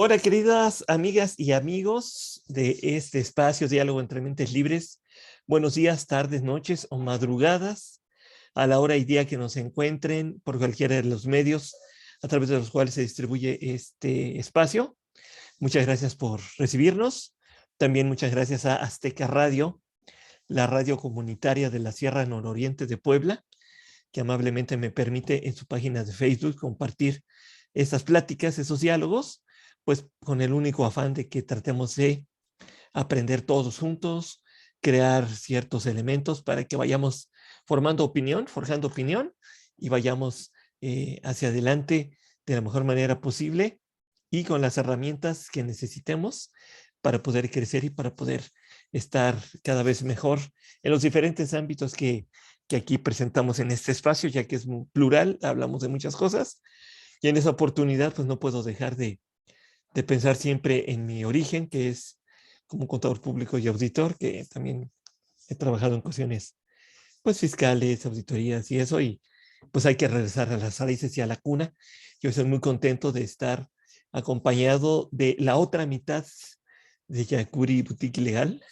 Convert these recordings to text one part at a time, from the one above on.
Hola, queridas amigas y amigos de este espacio Diálogo entre Mentes Libres. Buenos días, tardes, noches o madrugadas, a la hora y día que nos encuentren por cualquiera de los medios a través de los cuales se distribuye este espacio. Muchas gracias por recibirnos. También muchas gracias a Azteca Radio, la radio comunitaria de la Sierra Nororiente de Puebla, que amablemente me permite en su página de Facebook compartir estas pláticas, esos diálogos, pues con el único afán de que tratemos de aprender todos juntos, crear ciertos elementos para que vayamos formando opinión, forjando opinión y vayamos hacia adelante de la mejor manera posible y con las herramientas que necesitemos para poder crecer y para poder estar cada vez mejor en los diferentes ámbitos que aquí presentamos en este espacio, ya que es plural, hablamos de muchas cosas y en esa oportunidad pues no puedo dejar de pensar siempre en mi origen, que es como contador público y auditor, que también he trabajado en cuestiones pues fiscales, auditorías y eso, y pues hay que regresar a las raíces y a la cuna. Yo soy muy contento de estar acompañado de la otra mitad de Yacuri Boutique Legal.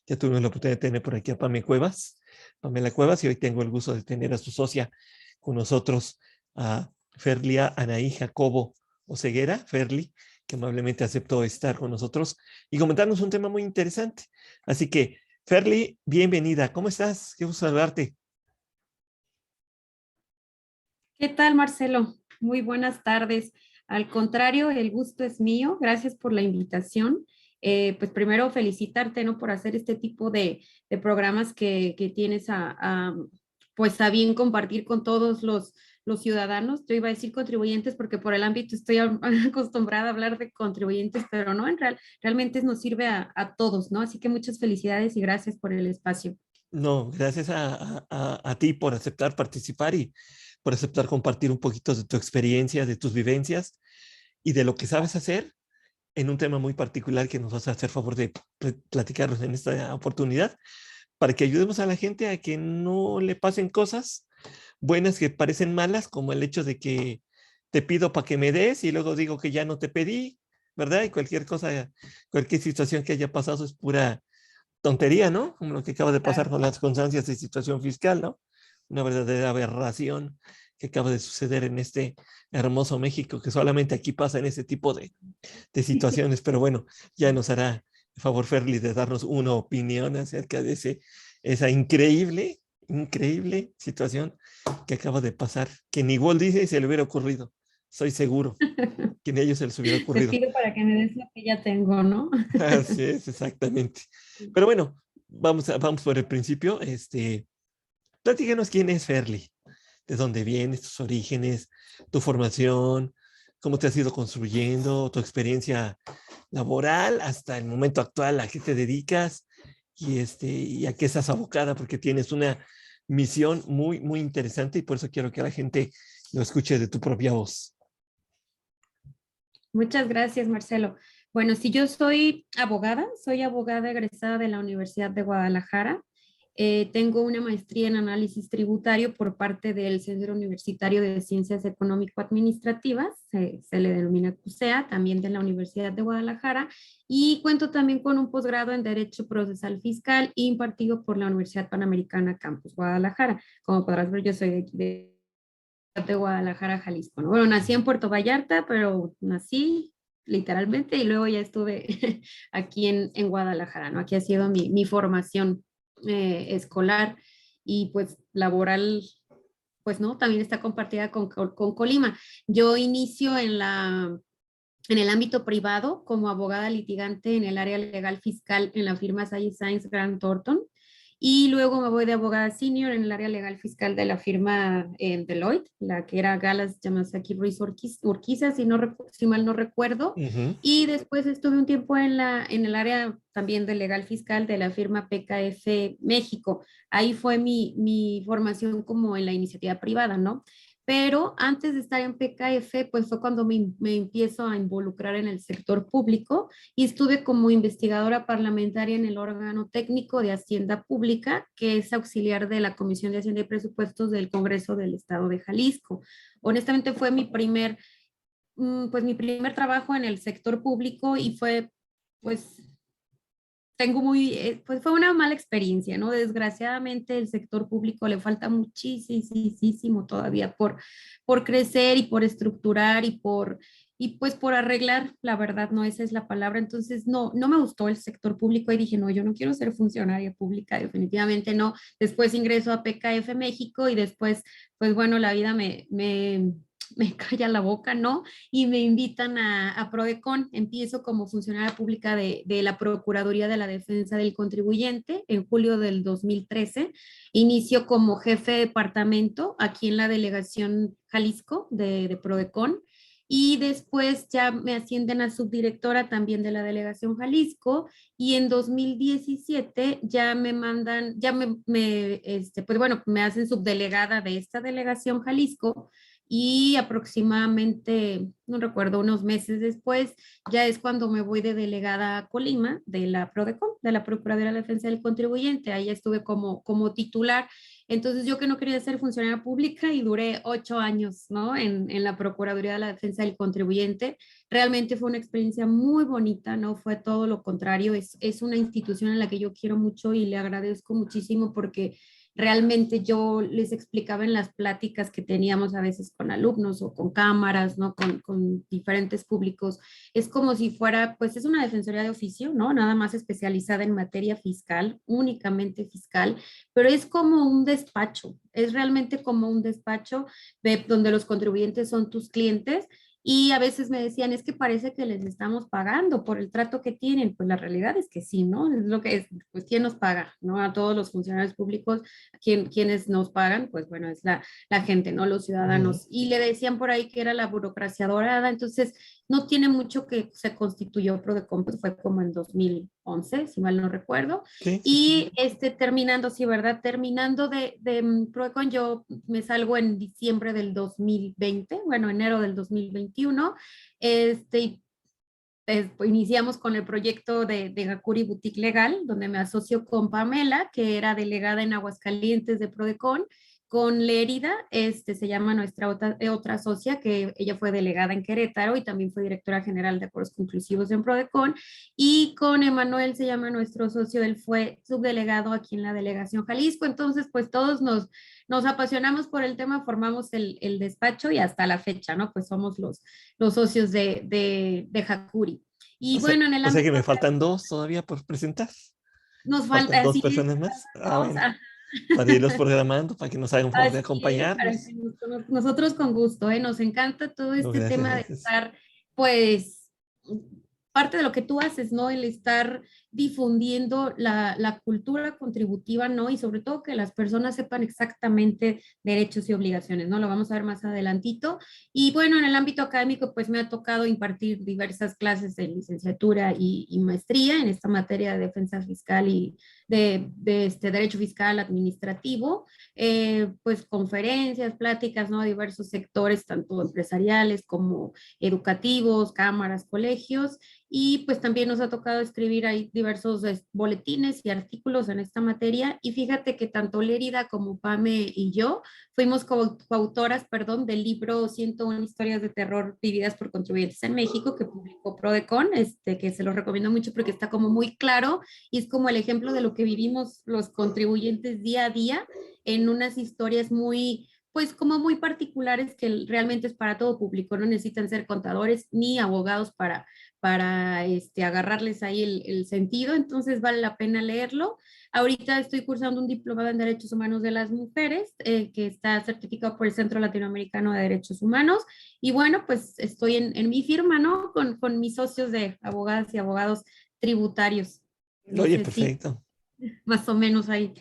Ya tuvimos la oportunidad de tener por aquí a Pamela Cuevas, y hoy tengo el gusto de tener a su socia con nosotros, a Ferlia Anaí Jacobo Oseguera, Ferli, que amablemente aceptó estar con nosotros y comentarnos un tema muy interesante. Así que, Ferli, bienvenida. ¿Cómo estás? Qué gusto saludarte. ¿Qué tal, Marcelo? Muy buenas tardes. Al contrario, el gusto es mío. Gracias por la invitación. Pues primero felicitarte, ¿no? Por hacer este tipo de programas que tienes pues a bien compartir con todos los ciudadanos. Yo iba a decir contribuyentes porque por el ámbito estoy acostumbrada a hablar de contribuyentes, pero no, realmente nos sirve a todos, ¿no? Así que muchas felicidades y gracias por el espacio. No, gracias a ti por aceptar participar y por aceptar compartir un poquito de tu experiencia, de tus vivencias y de lo que sabes hacer en un tema muy particular que nos vas a hacer favor de platicarnos en esta oportunidad, para que ayudemos a la gente a que no le pasen cosas buenas que parecen malas, como el hecho de que te pido para que me des y luego digo que ya no te pedí, ¿verdad? Y cualquier cosa, cualquier situación que haya pasado es pura tontería, ¿no? Como lo que acaba de pasar con las constancias de situación fiscal, ¿no? Una verdadera aberración que acaba de suceder en este hermoso México, que solamente aquí pasa en ese tipo de situaciones, pero bueno, ya nos hará el favor Ferli de darnos una opinión acerca de esa increíble situación que acaba de pasar, que ni Walt Disney se le hubiera ocurrido, soy seguro, que ni a ellos se les hubiera Te ocurrido. pido para que me des lo que ya tengo, ¿no? Así es, exactamente. Pero bueno, vamos por el principio. Platícanos quién es Ferli, de dónde vienes, tus orígenes, tu formación, cómo te has ido construyendo, tu experiencia laboral hasta el momento actual, a qué te dedicas y a qué estás abocada, porque tienes una misión muy interesante y por eso quiero que la gente lo escuche de tu propia voz. Muchas gracias, Marcelo. Bueno, si yo soy abogada egresada de la Universidad de Guadalajara. Tengo una maestría en análisis tributario por parte del Centro Universitario de Ciencias Económico-Administrativas, se le denomina CUSEA, también de la Universidad de Guadalajara, y cuento también con un posgrado en Derecho Procesal Fiscal impartido por la Universidad Panamericana Campus Guadalajara. Como podrás ver, yo soy de aquí de Guadalajara, Jalisco, ¿no? Bueno, nací en Puerto Vallarta, pero nací literalmente y luego ya estuve aquí en Guadalajara, ¿no? Aquí ha sido mi formación escolar y pues laboral, pues no, también está compartida con Colima. Yo inicio en el ámbito privado como abogada litigante en el área legal fiscal en la firma Salle Science Grant Thornton. Y luego me voy de abogada senior en el área legal fiscal de la firma Deloitte, la que era Galas Yamasaki Ruiz Urquiza, si mal no recuerdo. Ujú. Y después estuve un tiempo en el área también de legal fiscal de la firma PKF México. Ahí fue mi formación como en la iniciativa privada, ¿no? Pero antes de estar en PKF, pues fue cuando me empiezo a involucrar en el sector público y estuve como investigadora parlamentaria en el órgano técnico de Hacienda Pública, que es auxiliar de la Comisión de Hacienda y Presupuestos del Congreso del Estado de Jalisco. Honestamente fue pues mi primer trabajo en el sector público y fue, pues, pues fue una mala experiencia, ¿no? Desgraciadamente el sector público le falta muchísimo todavía por crecer y por estructurar y pues por arreglar, la verdad, no, esa es la palabra. Entonces, no me gustó el sector público y dije, no, yo no quiero ser funcionaria pública, definitivamente no. Después ingreso a PKF México y después, pues bueno, la vida me calla la boca, ¿no? Y me invitan a Prodecon. Empiezo como funcionaria pública de la Procuraduría de la Defensa del Contribuyente en julio del 2013. Inicio como jefe de departamento aquí en la delegación Jalisco de Prodecon. Y después ya me ascienden a subdirectora también de la delegación Jalisco y en 2017 ya me mandan, pues bueno, me hacen subdelegada de esta delegación Jalisco y aproximadamente, no recuerdo, unos meses después, ya es cuando me voy de delegada a Colima, de la PRODECON, de la Procuraduría de la Defensa del Contribuyente. Ahí estuve como titular. Entonces yo que no quería ser funcionaria pública y duré 8 años, ¿no? En la Procuraduría de la Defensa del Contribuyente. Realmente fue una experiencia muy bonita, ¿no? Fue todo lo contrario. Es una institución en la que yo quiero mucho y le agradezco muchísimo porque realmente yo les explicaba en las pláticas que teníamos a veces con alumnos o con cámaras, ¿no? Con diferentes públicos. Es como si fuera, pues es una defensoría de oficio, ¿no? Nada más especializada en materia fiscal, únicamente fiscal, pero es como un despacho, es realmente como un despacho donde los contribuyentes son tus clientes. Y a veces me decían, es que parece que les estamos pagando por el trato que tienen. Pues la realidad es que sí, ¿no? Es lo que es, pues ¿quién nos paga? ¿No? A todos los funcionarios públicos, ¿quiénes nos pagan? Pues bueno, es la gente, ¿no? Los Ujú. ciudadanos. Y le decían por ahí que era la burocracia dorada, entonces no tiene mucho que se constituyó Prodecon, pues fue como en 2011, si mal no recuerdo. Sí, sí, sí. Y terminando, sí, ¿verdad? Terminando de Prodecon, yo me salgo en diciembre del 2020, bueno, enero del 2021. Y iniciamos con el proyecto de Hakuri Boutique Legal, donde me asocio con Pamela, que era delegada en Aguascalientes de Prodecon, con Lérida, se llama nuestra otra socia, que ella fue delegada en Querétaro y también fue directora general de acuerdos conclusivos en Prodecon, y con Emanuel, se llama nuestro socio, él fue subdelegado aquí en la delegación Jalisco. Entonces, pues todos nos apasionamos por el tema, formamos el despacho y hasta la fecha, ¿no? Pues somos los socios de Hakuri. Y O sea, bueno, en el o sea que ámbito me faltan dos todavía por presentar. nos falta, Faltan dos así es, personas más. Ah, bueno, ajá, para irlos programando, para que nos hagan favor de así es, para acompañarnos. que nosotros con gusto, ¿eh? Nos encanta todo No, este gracias, tema de gracias. estar, pues, parte de lo que tú haces, ¿no? El estar difundiendo la cultura contributiva, ¿no? Y sobre todo que las personas sepan exactamente derechos y obligaciones, ¿no? Lo vamos a ver más adelantito. Y bueno, en el ámbito académico, pues me ha tocado impartir diversas clases de licenciatura y maestría en esta materia de defensa fiscal y de este derecho fiscal administrativo, pues conferencias, pláticas, ¿no? A diversos sectores, tanto empresariales como educativos, cámaras, colegios, y pues también nos ha tocado escribir ahí diversos boletines y artículos en esta materia. Y fíjate que tanto Lérida como Pame y yo fuimos coautoras, perdón, del libro 101 historias de terror vividas por contribuyentes en México, que publicó Prodecon, que se los recomiendo mucho porque está como muy claro y es como el ejemplo de lo que vivimos los contribuyentes día a día en unas historias muy, pues como muy particulares que realmente es para todo público, no necesitan ser contadores ni abogados para agarrarles ahí el sentido, entonces vale la pena leerlo. Ahorita estoy cursando un diplomado en Derechos Humanos de las Mujeres, que está certificado por el Centro Latinoamericano de Derechos Humanos, y bueno, pues estoy en mi firma, ¿no? Con mis socios de abogadas y abogados tributarios. No Oye, sé si perfecto. más o menos ahí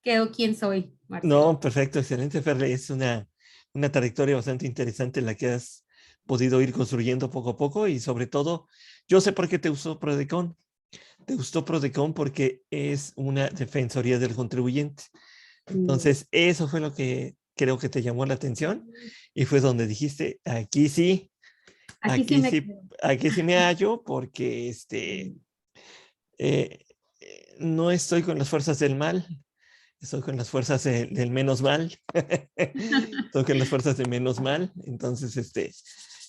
quedó quién soy, Marcelo. No, perfecto, excelente, Ferle. Es una trayectoria bastante interesante la que has podido ir construyendo poco a poco y sobre todo, yo sé por qué te gustó Prodecon. Te gustó Prodecon porque es una defensoría del contribuyente. Sí. Entonces, eso fue lo que creo que te llamó la atención y fue donde dijiste, aquí sí, Aquí sí me sí, quedo. aquí sí me hallo porque eh, no estoy con las fuerzas del mal, estoy con las fuerzas del menos mal. Estoy con las fuerzas de menos mal. Entonces,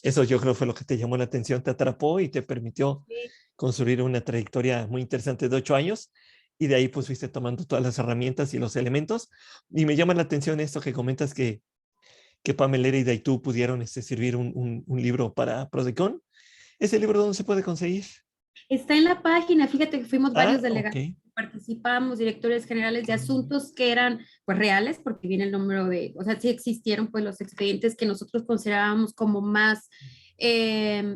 Eso yo creo fue lo que te llamó la atención, te atrapó y te permitió Sí. construir una trayectoria muy interesante de 8 años. Y de ahí pues fuiste tomando todas las herramientas y los elementos. Y me llama la atención esto que comentas que Pamela Lérida y tú pudieron servir un libro para Prodecon. ¿Ese libro dónde se puede conseguir? Está en la página, fíjate que fuimos Ah, varios ok. delegados, participamos, directores generales de asuntos que eran pues reales, porque viene el número de, o sea, sí existieron pues los expedientes que nosotros considerábamos como más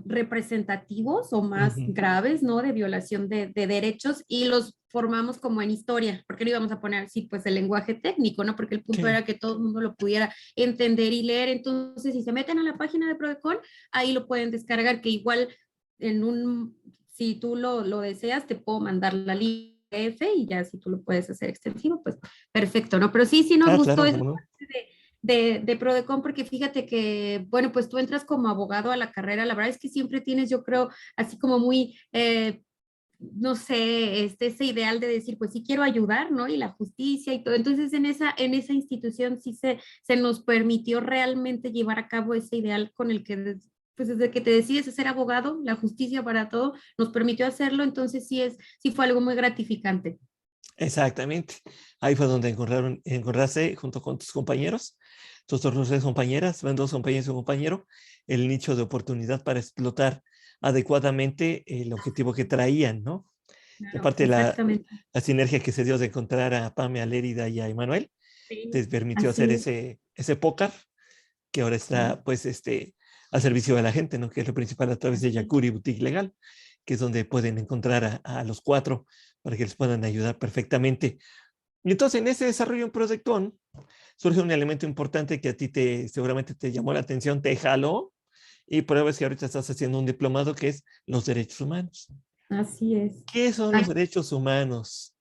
representativos o más Ujú. graves, ¿no? De violación de derechos y los formamos como en historia, porque no íbamos a poner así pues el lenguaje técnico, ¿no? Porque el punto Sí. era que todo el mundo lo pudiera entender y leer, entonces si se meten a la página de Prodecon, ahí lo pueden descargar, que igual en un, si tú lo deseas, te puedo mandar la lista y ya si tú lo puedes hacer extensivo, pues perfecto, ¿no? Pero sí, sí nos Ah, gustó claro, esa cómo no. parte de Prodecon porque fíjate que, bueno, pues tú entras como abogado a la carrera, la verdad es que siempre tienes, yo creo, así como muy... no sé, ese ideal de decir, pues sí quiero ayudar, ¿no? Y la justicia y todo. Entonces, en esa institución sí se nos permitió realmente llevar a cabo ese ideal con el que, pues desde que te decides a ser abogado, la justicia para todo, nos permitió hacerlo. Entonces, sí fue algo muy gratificante. Exactamente. Ahí fue donde encontraste junto con tus compañeros, tus otros tres compañeras, van dos compañeros y un compañero, el nicho de oportunidad para explotar adecuadamente el objetivo que traían, ¿no? Y Claro, aparte exactamente. la sinergia que se dio de encontrar a Pame, a Lérida y a Emanuel, Sí, te permitió hacer así es. ese póker que ahora Sí, está, pues, al servicio de la gente, ¿no? Que es lo principal a través de así es. Yakuri Boutique Legal, que es donde pueden encontrar a los cuatro para que les puedan ayudar perfectamente. Y entonces en ese desarrollo en Proyectón surge un elemento importante que a ti seguramente te llamó la atención, te jaló, y pruebas que ahorita estás haciendo un diplomado que es los derechos humanos. Así es. ¿Qué son Ay, los derechos humanos?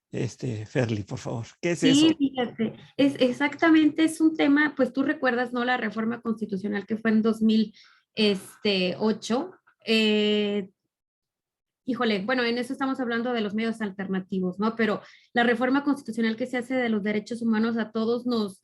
Ferli, por favor, ¿qué es sí, eso? fíjate, es exactamente, es un tema, pues tú recuerdas, ¿no? La reforma constitucional que fue en 2008. Híjole, bueno, en eso estamos hablando de los medios alternativos, ¿no? Pero la reforma constitucional que se hace de los derechos humanos a todos nos,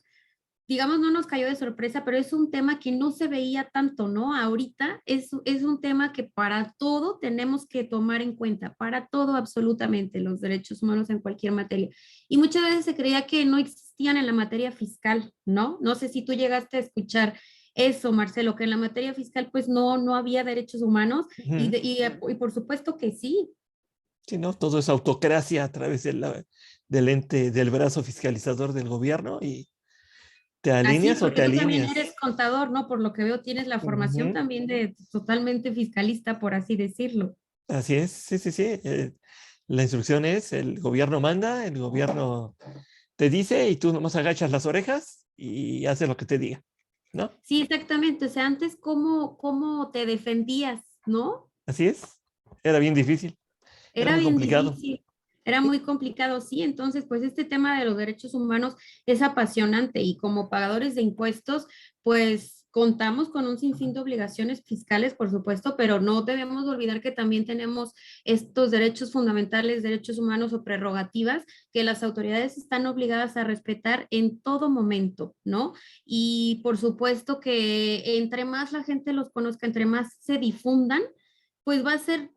digamos, no nos cayó de sorpresa, pero es un tema que no se veía tanto, ¿no? Ahorita es un tema que para todo tenemos que tomar en cuenta, para todo absolutamente, los derechos humanos en cualquier materia. Y muchas veces se creía que no existían en la materia fiscal, ¿no? No sé si tú llegaste a escuchar eso, Marcelo, que en la materia fiscal pues no había derechos humanos Ujú. y por supuesto que sí. Sí, ¿no? Todo es autocracia a través del ente, del brazo fiscalizador del gobierno y te Así, alineas o porque te tú también eres alineas. contador, ¿no? Por lo que veo, tienes la formación Ujú. también de totalmente fiscalista, por así decirlo. Así es, sí, sí, sí. La instrucción es, el gobierno manda, el gobierno te dice y tú nomás agachas las orejas y haces lo que te diga, ¿no? Sí, exactamente. O sea, antes, ¿cómo te defendías, no? Así es. Era bien difícil, era Era muy bien complicado. difícil, era muy complicado, sí. Entonces, pues este tema de los derechos humanos es apasionante y como pagadores de impuestos, pues contamos con un sinfín de obligaciones fiscales, por supuesto, pero no debemos olvidar que también tenemos estos derechos fundamentales, derechos humanos o prerrogativas que las autoridades están obligadas a respetar en todo momento, ¿no? Y por supuesto que entre más la gente los conozca, entre más se difundan, pues va a ser,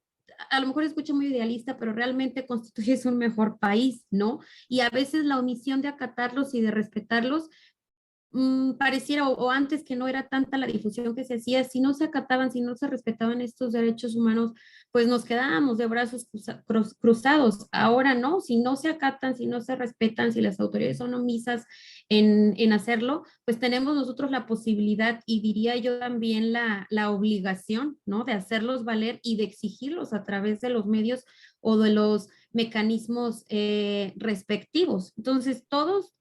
a lo mejor escucho muy idealista, pero realmente constituyes un mejor país, ¿no? Y a veces la omisión de acatarlos y de respetarlos pareciera, o antes que no era tanta la difusión que se hacía, si no se acataban, si no se respetaban estos derechos humanos, pues nos quedábamos de brazos cruzados. Ahora no, si no se acatan, si no se respetan, si las autoridades son omisas en hacerlo, pues tenemos nosotros la posibilidad y diría yo también la obligación, ¿no? De hacerlos valer y de exigirlos a través de los medios o de los mecanismos respectivos. Entonces, todos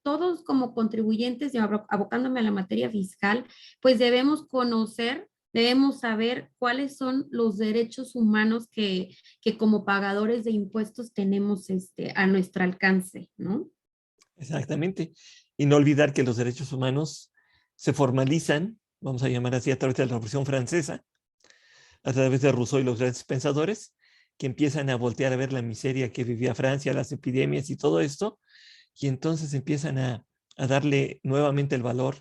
como contribuyentes, y abocándome a la materia fiscal, pues debemos conocer, debemos saber cuáles son los derechos humanos que como pagadores de impuestos tenemos a nuestro alcance, ¿no? Exactamente. Y no olvidar que los derechos humanos se formalizan, vamos a llamar así, a través de la Revolución Francesa, a través de Rousseau y los grandes pensadores, que empiezan a voltear a ver la miseria que vivía Francia, las epidemias y todo esto, y entonces empiezan a darle nuevamente el valor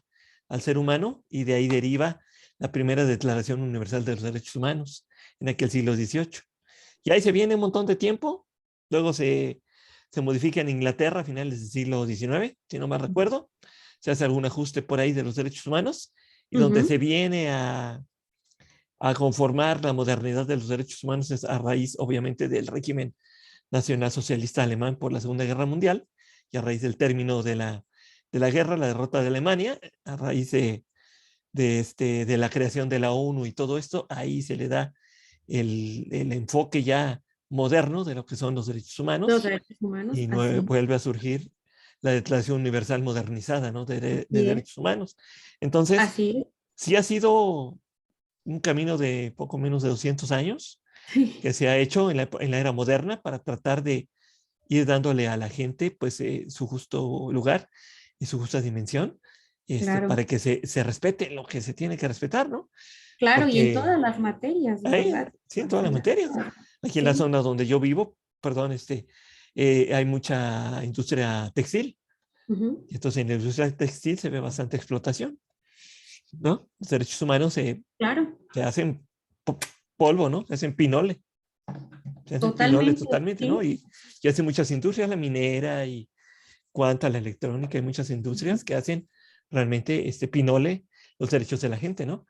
al ser humano y de ahí deriva la primera Declaración Universal de los Derechos Humanos en aquel siglo XVIII. Y ahí se viene un montón de tiempo, luego se modifica en Inglaterra a finales del siglo XIX, si no mal recuerdo, se hace algún ajuste por ahí de los derechos humanos, y donde se viene a conformar la modernidad de los derechos humanos es a raíz, obviamente, del régimen nacionalsocialista alemán por la Segunda Guerra Mundial, y a raíz del término de la guerra, la derrota de Alemania, a raíz de la creación de la ONU y todo esto, ahí se le da el enfoque ya moderno de lo que son los derechos humanos, Los derechos humanos, y así, vuelve a surgir la Declaración Universal modernizada, ¿no? de así es, derechos humanos. Entonces, así sí ha sido un camino de poco menos de 200 años es. que se ha hecho en la era moderna para tratar de ir dándole a la gente pues su justo lugar y su justa dimensión, Claro, para que se respete lo que se tiene que respetar, ¿no? claro, y en Porque todas las materias, de hay, verdad. sí, en O todas las sea, materias. Aquí en la sí, zona donde yo vivo, perdón, hay mucha industria textil. ujú, Y entonces en la industria textil se ve bastante explotación, ¿no? Los derechos humanos claro, se hacen polvo, ¿no? Se hacen pinole. Se hacen pinole totalmente, totalmente, ¿no? sí. Y hacen muchas industrias, la minera y cuanta, la electrónica, hay muchas industrias que hacen realmente pinole los derechos de la gente, ¿no?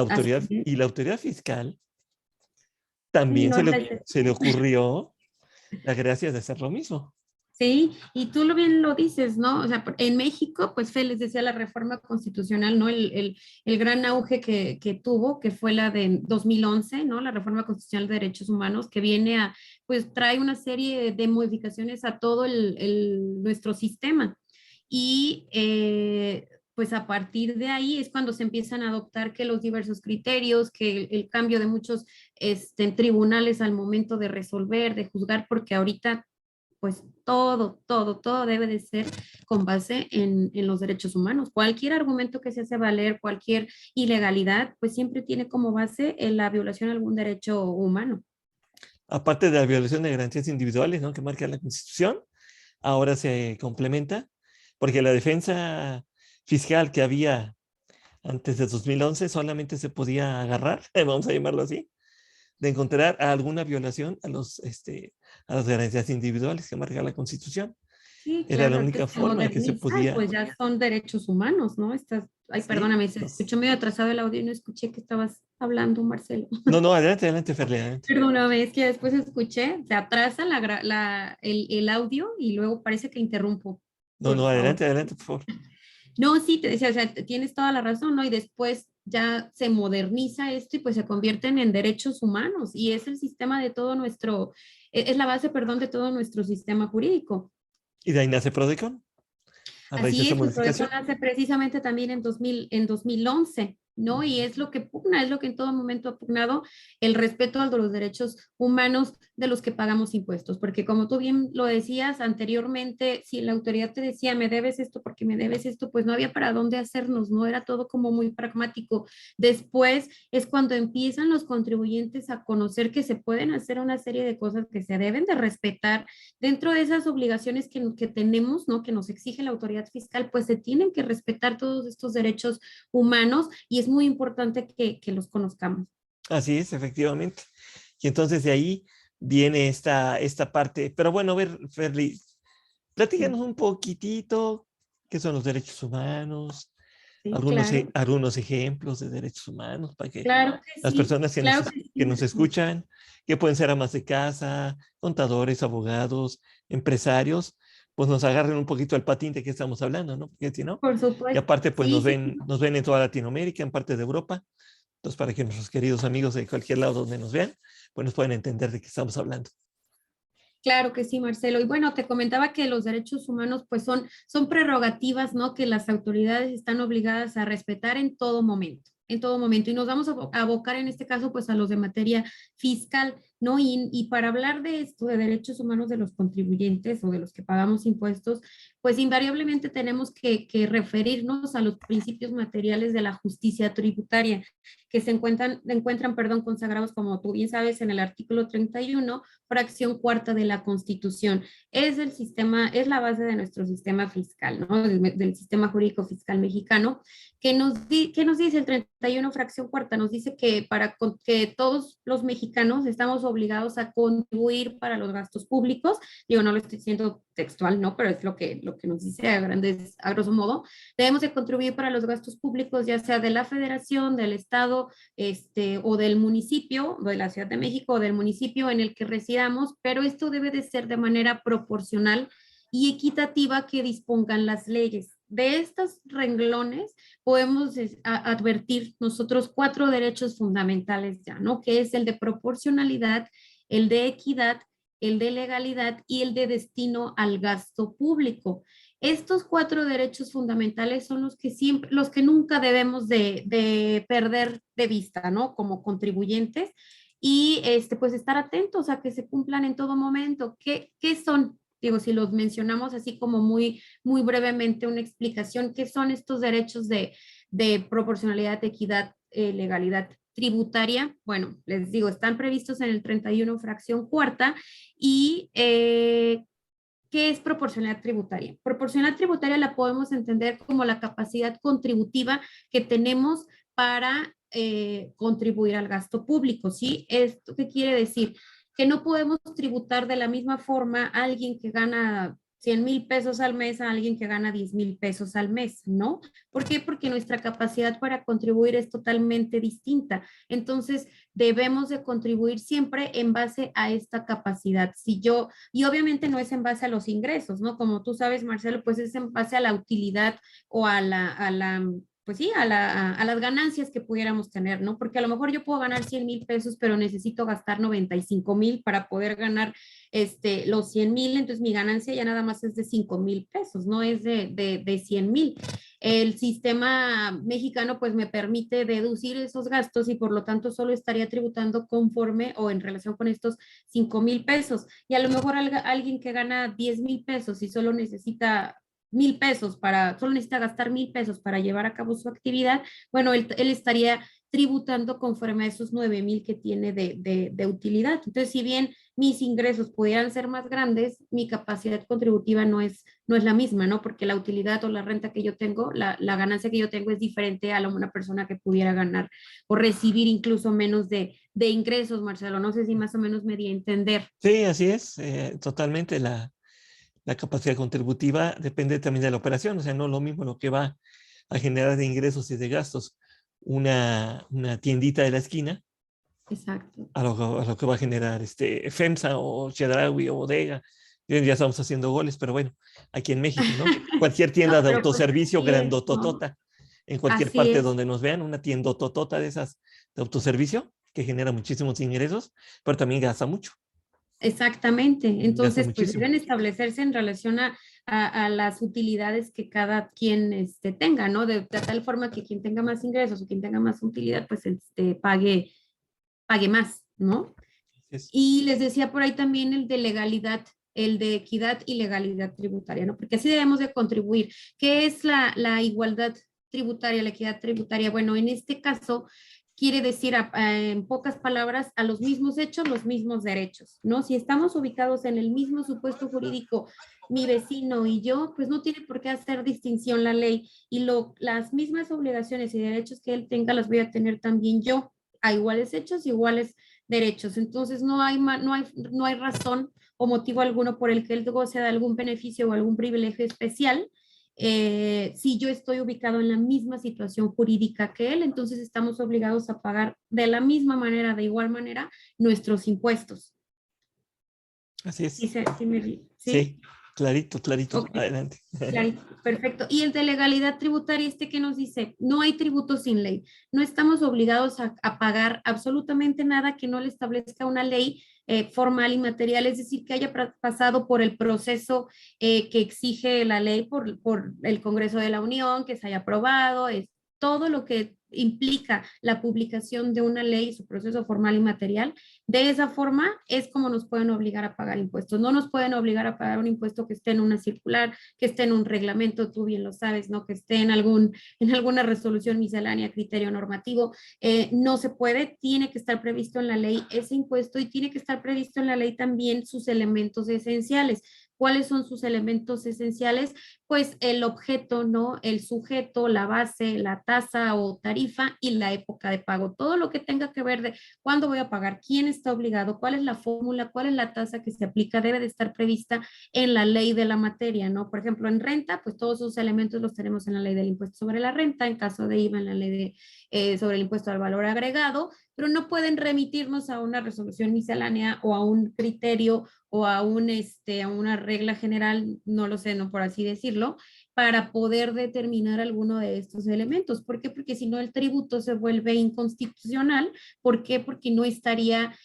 Así es. Y la autoridad fiscal Sí, también no es la se le excepción. ocurrió la gracia de hacer lo mismo. Sí, y tú lo bien lo dices, ¿no? O sea, en México, pues les decía la reforma constitucional, ¿no? El gran auge que tuvo, que fue la de 2011, ¿no? La reforma constitucional de derechos humanos, que viene a, pues trae una serie de modificaciones a todo nuestro sistema. Y pues a partir de ahí es cuando se empiezan a adoptar que los diversos criterios, que el cambio de muchos tribunales al momento de resolver, de juzgar, porque ahorita pues todo debe de ser con base en los derechos humanos. Cualquier argumento que se hace valer, cualquier ilegalidad, pues siempre tiene como base la violación de algún derecho humano. Aparte de la violación de garantías individuales, ¿no? Que marca la Constitución, ahora se complementa, porque la defensa fiscal que había antes de 2011 solamente se podía agarrar, vamos a llamarlo así, de encontrar alguna violación a las garantías individuales que marca la Constitución. Sí, Era la claro, única antes se forma en que se moderniza y podía. pues ya son derechos humanos, ¿no? Ay, Sí. perdóname, se escuchó medio atrasado el audio y no escuché que estabas hablando, Marcelo. No, no, adelante, adelante, Ferli, adelante. Perdóname, es que después escuché, se atrasa el audio y luego parece que interrumpo, No, por no, favor. adelante, adelante, por favor. No, sí, te decía, o sea, tienes toda la razón, ¿no? Y después ya se moderniza esto y pues se convierten en derechos humanos y es el sistema de todo nuestro, es la base, perdón, de todo nuestro sistema jurídico. Y de ahí nace Prodecon, a raíz de Así esa es, el PRODECON modificación. nace precisamente también en 2011, ¿no? Y es lo que pugna, es lo que en todo momento ha pugnado el respeto a los derechos humanos de los que pagamos impuestos, porque como tú bien lo decías anteriormente, si la autoridad te decía, me debes esto porque me debes esto, pues no había para dónde hacernos, ¿no? Era todo como muy pragmático. Después es cuando empiezan los contribuyentes a conocer que se pueden hacer una serie de cosas que se deben de respetar dentro de esas obligaciones que tenemos, ¿no? Que nos exige la autoridad fiscal, pues se tienen que respetar todos estos derechos humanos y es muy importante que los conozcamos. Así es, efectivamente. Y entonces de ahí viene esta parte. Pero bueno, a ver, Ferli, Sí, platícanos un poquitito qué son los derechos humanos, sí, claro. algunos ejemplos de derechos humanos para que Claro que las sí, personas claro que que sí, nos Martín. escuchan, que pueden ser amas de casa, contadores, abogados, empresarios, pues nos agarren un poquito al patín de qué estamos hablando, ¿no? Porque si no, Por y supuesto. aparte pues Sí, sí, nos ven en toda Latinoamérica, en parte de Europa, entonces para que nuestros queridos amigos de cualquier lado donde nos vean, pues nos pueden entender de qué estamos hablando. claro que sí, Marcelo. Y bueno, te comentaba que los derechos humanos pues son prerrogativas, ¿no? Que las autoridades están obligadas a respetar en todo momento, en todo momento. Y nos vamos a abocar en este caso pues a los de materia fiscal. ¿no? Y para hablar de esto, de derechos humanos de los contribuyentes o de los que pagamos impuestos, pues invariablemente tenemos que referirnos a los principios materiales de la justicia tributaria, que se encuentran, perdón, consagrados, como tú bien sabes, en el artículo 31, fracción cuarta de la Constitución. Es el sistema, es la base de nuestro sistema fiscal, ¿no? Del sistema jurídico fiscal mexicano, que nos dice el 31 fracción cuarta, nos dice que que todos los mexicanos estamos obligados a contribuir para los gastos públicos. Digo, no lo estoy diciendo textual, no, pero es lo que nos dice a grosso modo. Debemos de contribuir para los gastos públicos, ya sea de la federación, del estado, o del municipio, o de la Ciudad de México, o del municipio en el que residamos, pero esto debe de ser de manera proporcional y equitativa que dispongan las leyes. De estos renglones podemos advertir nosotros 4 derechos fundamentales ya, ¿no? Que es el de proporcionalidad, el de equidad, el de legalidad y el de destino al gasto público. Estos 4 derechos fundamentales son los que nunca debemos de perder de vista, ¿no? Como contribuyentes y pues estar atentos a que se cumplan en todo momento. ¿Qué son? Digo, si los mencionamos así como muy, muy brevemente, una explicación, ¿qué son estos derechos de proporcionalidad, equidad, legalidad tributaria? Bueno, les digo, están previstos en el 31 fracción cuarta y ¿qué es proporcionalidad tributaria? Proporcionalidad tributaria la podemos entender como la capacidad contributiva que tenemos para contribuir al gasto público, ¿sí? ¿Esto qué quiere decir? Que no podemos tributar de la misma forma a alguien que gana 100,000 pesos al mes a alguien que gana 10,000 pesos al mes, ¿no? ¿Por qué? Porque nuestra capacidad para contribuir es totalmente distinta. Entonces, debemos de contribuir siempre en base a esta capacidad. Y obviamente no es en base a los ingresos, ¿no? Como tú sabes, Marcelo, pues es en base a la utilidad o pues sí, a las ganancias que pudiéramos tener, ¿no? Porque a lo mejor yo puedo ganar 100,000 pesos, pero necesito gastar 95,000 para poder ganar los 100,000, entonces mi ganancia ya nada más es de 5,000 pesos, no es de 100,000. El sistema mexicano pues me permite deducir esos gastos y por lo tanto solo estaría tributando conforme o en relación con estos 5,000 pesos. Y a lo mejor alguien que gana 10,000 pesos y solo necesita 1,000 pesos solo necesita gastar 1,000 pesos para llevar a cabo su actividad, bueno, él estaría tributando conforme a esos 9,000 que tiene de utilidad. Entonces, si bien mis ingresos pudieran ser más grandes, mi capacidad contributiva no es la misma, ¿no? Porque la utilidad o la renta que yo tengo, la ganancia que yo tengo es diferente a una persona que pudiera ganar o recibir incluso menos de ingresos, Marcelo. No sé si más o menos me di a entender. Sí, así es, totalmente la capacidad contributiva depende también de la operación, o sea, no lo mismo lo que va a generar de ingresos y de gastos una tiendita de la esquina Exacto. a lo que va a generar FEMSA o Chedraui o Bodega. Ya estamos haciendo goles, pero bueno, aquí en México, ¿no? Cualquier tienda No, de pero pues autoservicio así es, ¿no? grandototota, en cualquier Así parte es. donde nos vean, una tiendototota de esas de autoservicio que genera muchísimos ingresos, pero también gasta mucho, Exactamente. gasta Entonces, pues muchísimo. deben establecerse en relación a las utilidades que cada quien tenga, ¿no? De tal forma que quien tenga más ingresos o quien tenga más utilidad, pues pague más, ¿no? Es, Y les decía por ahí también el de legalidad, el de equidad y legalidad tributaria, ¿no? Porque así debemos de contribuir. ¿Qué es la igualdad tributaria, la equidad tributaria? Bueno, en este caso quiere decir, en pocas palabras, a los mismos hechos, los mismos derechos, ¿no? Si estamos ubicados en el mismo supuesto jurídico, mi vecino y yo, pues no tiene por qué hacer distinción la ley y las mismas obligaciones y derechos que él tenga las voy a tener también yo, a iguales hechos, iguales derechos. Entonces no hay razón o motivo alguno por el que él goce de algún beneficio o algún privilegio especial. Si yo estoy ubicado en la misma situación jurídica que él, entonces estamos obligados a pagar de la misma manera, de igual manera, nuestros impuestos. así ¿Sí? es. ¿Sí? Sí, clarito, clarito. Ok. Adelante. Claro, perfecto. Y el de legalidad tributaria, que nos dice, no hay tributo sin ley. No estamos obligados a pagar absolutamente nada que no le establezca una ley formal y material, es decir, que haya pasado por el proceso que exige la ley por el Congreso de la Unión, que se haya aprobado, es todo lo que implica la publicación de una ley, su proceso formal y material, de esa forma es como nos pueden obligar a pagar impuestos. No nos pueden obligar a pagar un impuesto que esté en una circular, que esté en un reglamento, tú bien lo sabes, ¿no? Que esté en alguna resolución miscelánea, criterio normativo. No se puede, tiene que estar previsto en la ley ese impuesto y tiene que estar previsto en la ley también sus elementos esenciales. ¿Cuáles son sus elementos esenciales? Pues el objeto, ¿no? El sujeto, la base, la tasa o tarifa y la época de pago. Todo lo que tenga que ver de cuándo voy a pagar, quién está obligado, cuál es la fórmula, cuál es la tasa que se aplica, debe de estar prevista en la ley de la materia, ¿no? Por ejemplo, en renta, pues todos esos elementos los tenemos en la ley del impuesto sobre la renta, en caso de IVA, en la ley sobre el impuesto al valor agregado, pero no pueden remitirnos a una resolución miscelánea o a un criterio o a a una regla general, no lo sé, no por así decirlo, para poder determinar alguno de estos elementos. ¿Por qué? Porque si no el tributo se vuelve inconstitucional. ¿Por qué? Porque no estaría,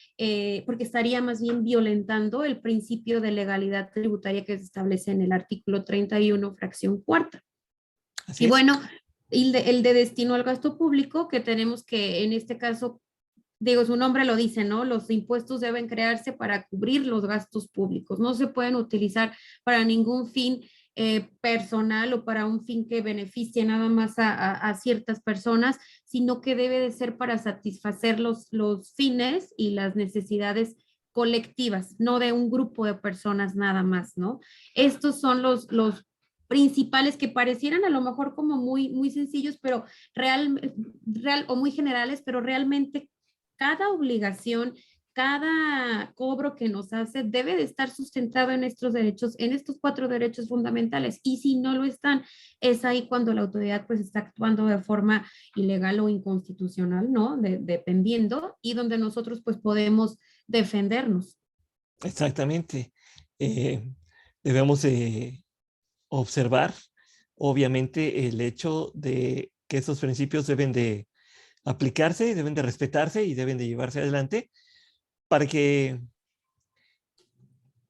porque estaría más bien violentando el principio de legalidad tributaria que se establece en el artículo 31, fracción cuarta. Así Y es. bueno, el de destino al gasto público, que tenemos que en este caso digo, su nombre lo dice, ¿no? Los impuestos deben crearse para cubrir los gastos públicos, no se pueden utilizar para ningún fin personal o para un fin que beneficie nada más a ciertas personas, sino que debe de ser para satisfacer los fines y las necesidades colectivas, no de un grupo de personas nada más, ¿no? Estos son los principales que parecieran a lo mejor como muy sencillos, pero real o muy generales, pero realmente cada obligación, cada cobro que nos hace debe de estar sustentado en estos derechos, en estos cuatro derechos fundamentales. Y si no lo están, es ahí cuando la autoridad pues está actuando de forma ilegal o inconstitucional, ¿no? Dependiendo, y donde nosotros pues podemos defendernos. Exactamente. Eh, debemos observar, obviamente, el hecho de que esos principios deben de aplicarse, deben de respetarse y deben de llevarse adelante para que,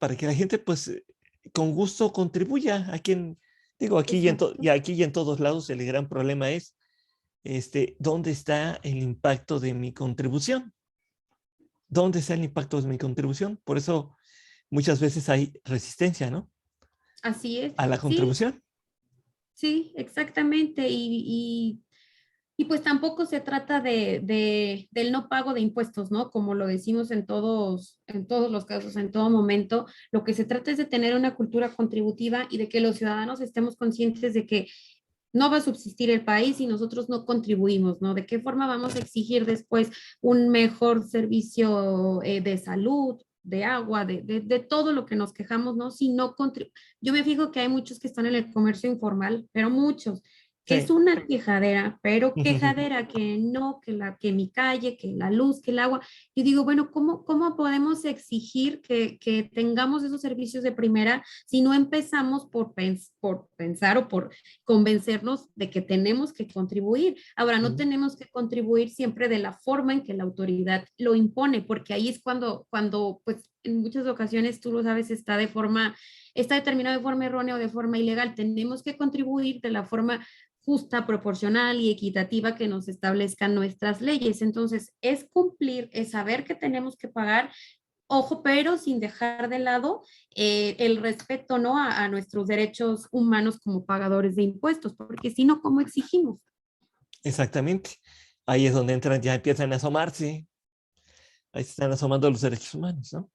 para que la gente, pues, con gusto contribuya a quien, digo, Exacto. aquí y en todos lados el gran problema es, ¿dónde está el impacto de mi contribución? ¿Dónde está el impacto de mi contribución? Por eso muchas veces hay resistencia, ¿no? Así es. A la Sí, contribución. sí, exactamente. Y pues tampoco se trata del no pago de impuestos, ¿no? Como lo decimos en todos los casos, en todo momento. Lo que se trata es de tener una cultura contributiva y de que los ciudadanos estemos conscientes de que no va a subsistir el país si nosotros no contribuimos, ¿no? ¿De qué forma vamos a exigir después un mejor servicio de salud, de agua, de todo lo que nos quejamos, ¿no? Si no yo me fijo que hay muchos que están en el comercio informal, pero muchos. Es Sí. una quejadera, pero quejadera que no, que mi calle, que la luz, que el agua. Yo digo, bueno, ¿cómo podemos exigir que tengamos esos servicios de primera si no empezamos por pensar o por convencernos de que tenemos que contribuir? Ahora, no tenemos que contribuir siempre de la forma en que la autoridad lo impone, porque ahí es cuando pues en muchas ocasiones, tú lo sabes, está determinado de forma errónea o de forma ilegal. Tenemos que contribuir de la forma justa, proporcional y equitativa que nos establezcan nuestras leyes. Entonces, es cumplir, es saber que tenemos que pagar. Ojo, pero sin dejar de lado el respeto, ¿no? A nuestros derechos humanos como pagadores de impuestos, porque si no, ¿cómo exigimos? Exactamente. Ahí es donde entran, ya empiezan a asomarse. Ahí se están asomando los derechos humanos, ¿no?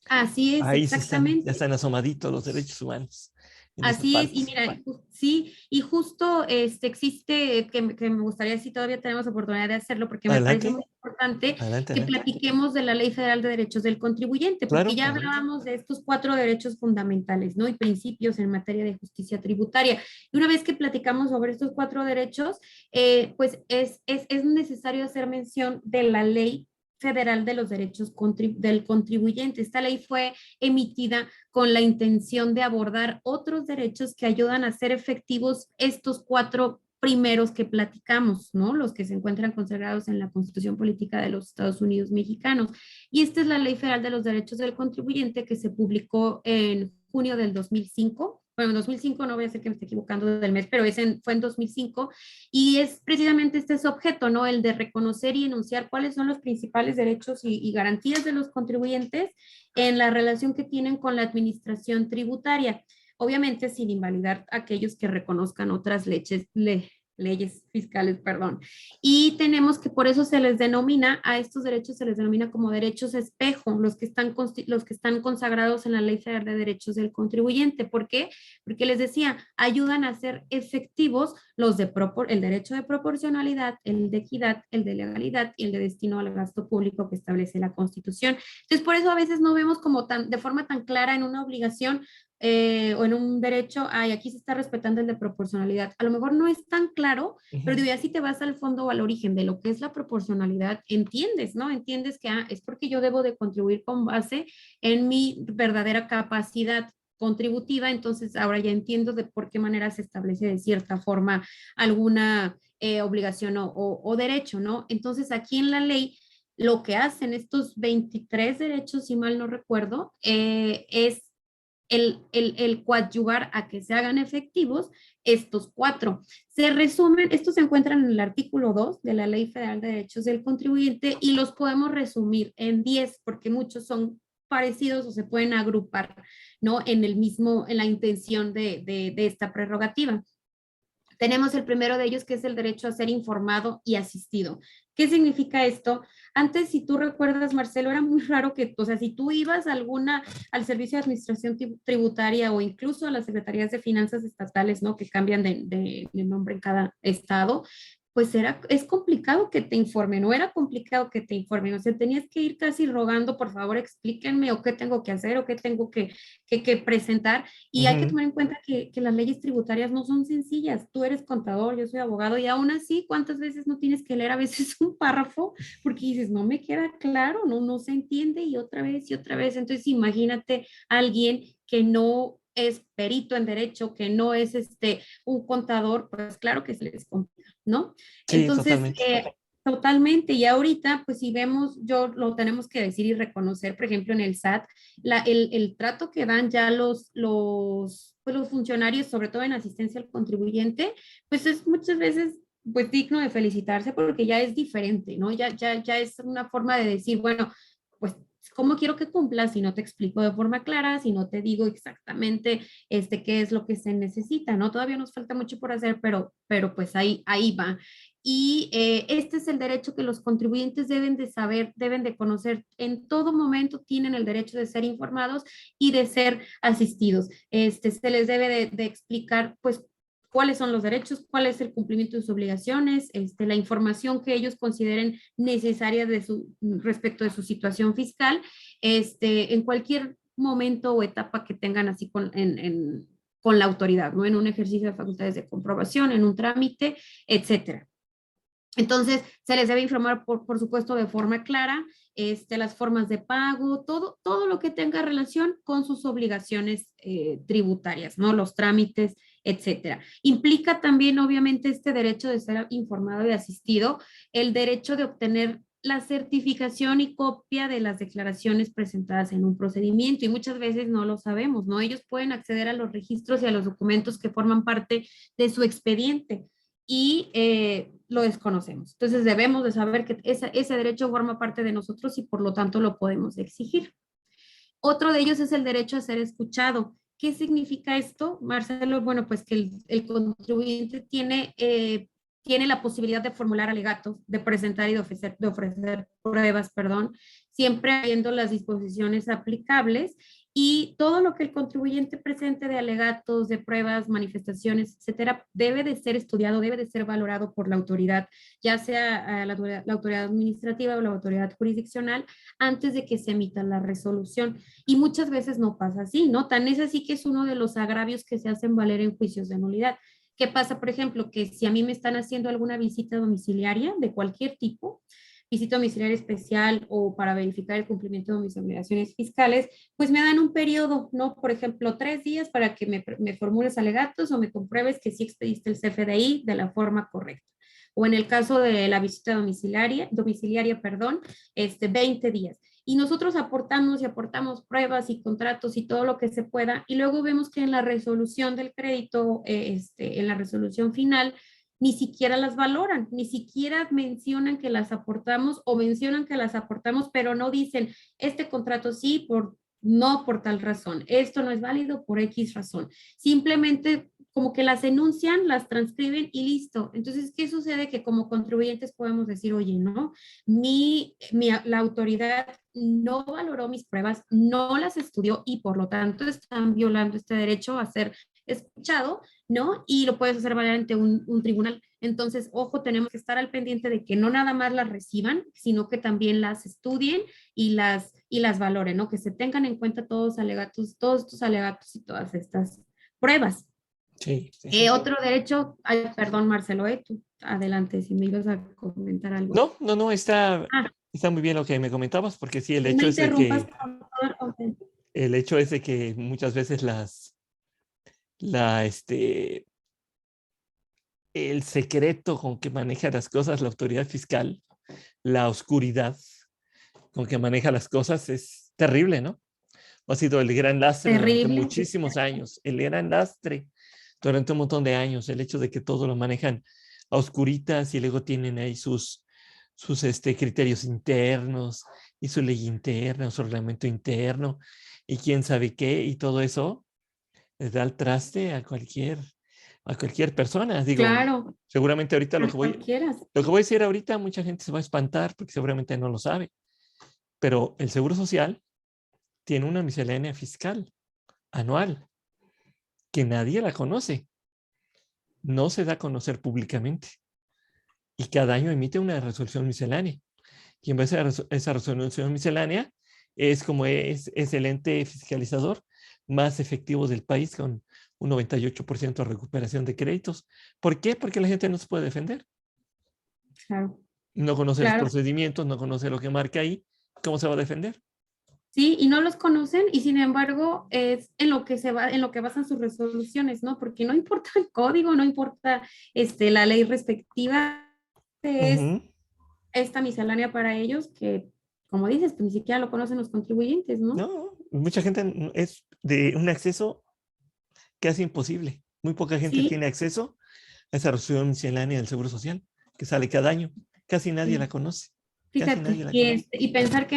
Así es, Ahí se están, ya exactamente. están asomaditos los derechos humanos en esa Así es, y parte. mira, sí, y justo existe, que me gustaría si todavía tenemos oportunidad de hacerlo, porque me parece Adelante, muy importante adelante, que adelante. platiquemos de la Ley Federal de Derechos del Contribuyente, porque Claro, ya adelante. hablábamos de estos cuatro derechos fundamentales, ¿no? Y principios en materia de justicia tributaria. Y una vez que platicamos sobre estos cuatro derechos, pues es necesario hacer mención de la Ley Federal de los Derechos del Contribuyente. Esta ley fue emitida con la intención de abordar otros derechos que ayudan a hacer efectivos estos cuatro primeros que platicamos, ¿no? Los que se encuentran consagrados en la Constitución Política de los Estados Unidos Mexicanos. Y esta es la Ley Federal de los Derechos del Contribuyente que se publicó en junio del 2005 bueno, en 2005, no voy a ser que me esté equivocando del mes, pero fue en 2005, y es precisamente este su objeto, ¿no? El de reconocer y enunciar cuáles son los principales derechos y garantías de los contribuyentes en la relación que tienen con la administración tributaria, obviamente sin invalidar aquellos que reconozcan otras leyes fiscales, perdón. Y tenemos que por eso se les denomina, a estos derechos se les denomina como derechos espejo, los que están consagrados en la Ley Federal de Derechos del Contribuyente. ¿Por qué? Porque les decía, ayudan a ser efectivos el derecho de proporcionalidad, el de equidad, el de legalidad y el de destino al gasto público que establece la Constitución. Entonces, por eso a veces no vemos como de forma tan clara en una obligación o en un derecho, ay, aquí se está respetando el de proporcionalidad. A lo mejor no es tan claro, pero Ujú. digo, ya si te vas al fondo o al origen de lo que es la proporcionalidad, entiendes, ¿no? Entiendes que es porque yo debo de contribuir con base en mi verdadera capacidad contributiva, entonces ahora ya entiendo de por qué manera se establece de cierta forma alguna obligación o derecho, ¿no? Entonces aquí en la ley lo que hacen estos 23 derechos, si mal no recuerdo, es el coadyuvar a que se hagan efectivos estos cuatro. Se resumen, estos se encuentran en el artículo 2 de la Ley Federal de Derechos del Contribuyente y los podemos resumir en 10 porque muchos son parecidos o se pueden agrupar, ¿no? En la intención de esta prerrogativa. Tenemos el primero de ellos, que es el derecho a ser informado y asistido. ¿Qué significa esto? Antes, si tú recuerdas, Marcelo, era muy raro que, o sea, si tú ibas al Servicio de Administración Tributaria o incluso a las Secretarías de Finanzas Estatales, ¿no? Que cambian de nombre en cada estado, pues es complicado que te informen, no era complicado que te informen, o sea, tenías que ir casi rogando, por favor, explíquenme o qué tengo que hacer o qué tengo que presentar. Y hay que Ujú. tomar en cuenta que las leyes tributarias no son sencillas. Tú eres contador, yo soy abogado y aún así, ¿cuántas veces no tienes que leer a veces un párrafo porque dices, no me queda claro, no se entiende y otra vez y otra vez? Entonces, imagínate a alguien que no es perito en derecho, que no es un contador, pues claro que se les complica, ¿no? Sí, Entonces, totalmente. totalmente. Y ahorita, pues si vemos, yo lo tenemos que decir y reconocer, por ejemplo, en el SAT, el trato que dan ya pues, los funcionarios, sobre todo en asistencia al contribuyente, pues es muchas veces pues digno de felicitarse porque ya es diferente, ¿no? Ya es una forma de decir, bueno, pues ¿cómo quiero que cumplas si no te explico de forma clara, si no te digo exactamente qué es lo que se necesita, ¿no? Todavía nos falta mucho por hacer, pero pues ahí va. Y este es el derecho que los contribuyentes deben de saber, deben de conocer. En todo momento tienen el derecho de ser informados y de ser asistidos. Se les debe de explicar, pues, cuáles son los derechos, cuál es el cumplimiento de sus obligaciones, la información que ellos consideren necesaria respecto de su situación fiscal, en cualquier momento o etapa que tengan así con la autoridad, ¿no? En un ejercicio de facultades de comprobación, en un trámite, etcétera. Entonces, se les debe informar, por supuesto, de forma clara, las formas de pago, todo lo que tenga relación con sus obligaciones tributarias, ¿no? Los trámites, etcétera. Implica también, obviamente, este derecho de ser informado y asistido, el derecho de obtener la certificación y copia de las declaraciones presentadas en un procedimiento y muchas veces no lo sabemos, ¿no? Ellos pueden acceder a los registros y a los documentos que forman parte de su expediente y lo desconocemos. Entonces debemos de saber que ese derecho forma parte de nosotros y por lo tanto lo podemos exigir. Otro de ellos es el derecho a ser escuchado. ¿Qué significa esto, Marcelo? Bueno, pues que el contribuyente tiene la posibilidad de formular alegatos, de presentar y de ofrecer pruebas, perdón, siempre habiendo las disposiciones aplicables y todo lo que el contribuyente presente de alegatos, de pruebas, manifestaciones, etcétera, debe de ser estudiado, debe de ser valorado por la autoridad, ya sea la autoridad administrativa o la autoridad jurisdiccional, antes de que se emita la resolución. Y muchas veces no pasa así, ¿no? Tan es así que es uno de los agravios que se hacen valer en juicios de nulidad. ¿Qué pasa, por ejemplo? Que si a mí me están haciendo alguna visita domiciliaria de cualquier tipo, visita domiciliaria especial o para verificar el cumplimiento de mis obligaciones fiscales, pues me dan un periodo, ¿no? Por ejemplo, 3 días para que me formules alegatos o me compruebes que sí expediste el CFDI de la forma correcta. O en el caso de la visita domiciliaria, perdón, 20 días. y nosotros aportamos y aportamos pruebas y contratos y todo lo que se pueda, y luego vemos que en la resolución del crédito, en la resolución final, ni siquiera las valoran, ni siquiera mencionan que las aportamos o mencionan que las aportamos, pero no dicen, este contrato sí, no por tal razón, esto no es válido por X razón. Simplemente como que las enuncian, las transcriben y listo. Entonces, ¿qué sucede? Que como contribuyentes podemos decir, oye, no, la autoridad no valoró mis pruebas, no las estudió y por lo tanto están violando este derecho a ser escuchado, ¿no? Y lo puedes hacer valer ante un tribunal. Entonces, ojo, tenemos que estar al pendiente de que no nada más las reciban, sino que también las estudien y las valoren, ¿no? Que se tengan en cuenta todos estos alegatos y todas estas pruebas. Sí, sí, sí. Otro derecho, ay, perdón, Marcelo, tú adelante, si me ibas a comentar algo. No, no, no, está, Ah, está muy bien lo que me comentabas, porque sí, no me interrumpas, por favor. Ok. el hecho es de que muchas veces la, este, el secreto con que maneja las cosas la autoridad fiscal, la oscuridad con que maneja las cosas es terrible, ¿no? Ha sido el gran lastre durante Terrible. muchísimos años, el gran lastre durante un montón de años, el hecho de que todo lo manejan a oscuritas y luego tienen ahí sus criterios internos y su ley interna, su reglamento interno y quién sabe qué y todo eso les da el traste a cualquier persona. Digo, Claro, seguramente ahorita a cualquiera. lo que voy a decir ahorita, mucha gente se va a espantar porque seguramente no lo sabe, pero el Seguro Social tiene una miscelánea fiscal anual que nadie la conoce, no se da a conocer públicamente y cada año emite una resolución miscelánea. Y en base a esa resolución miscelánea es el ente fiscalizador más efectivo del país con un 98% de recuperación de créditos. ¿Por qué? Porque la gente no se puede defender. Claro, No conoce los claro. procedimientos, no conoce lo que marca ahí. ¿Cómo se va a defender? Sí, y no los conocen y sin embargo es en lo que basan sus resoluciones, ¿no? Porque no importa el código, no importa la ley respectiva, es Ujú. esta miscelánea para ellos que, como dices, pues ni siquiera lo conocen los contribuyentes, ¿no? No, mucha gente es de un acceso casi imposible. Muy poca gente Sí, tiene acceso a esa resolución miscelánea del Seguro Social que sale cada año. Casi nadie la sí. conoce. Casi Fíjate, nadie la y, conoce. y pensar que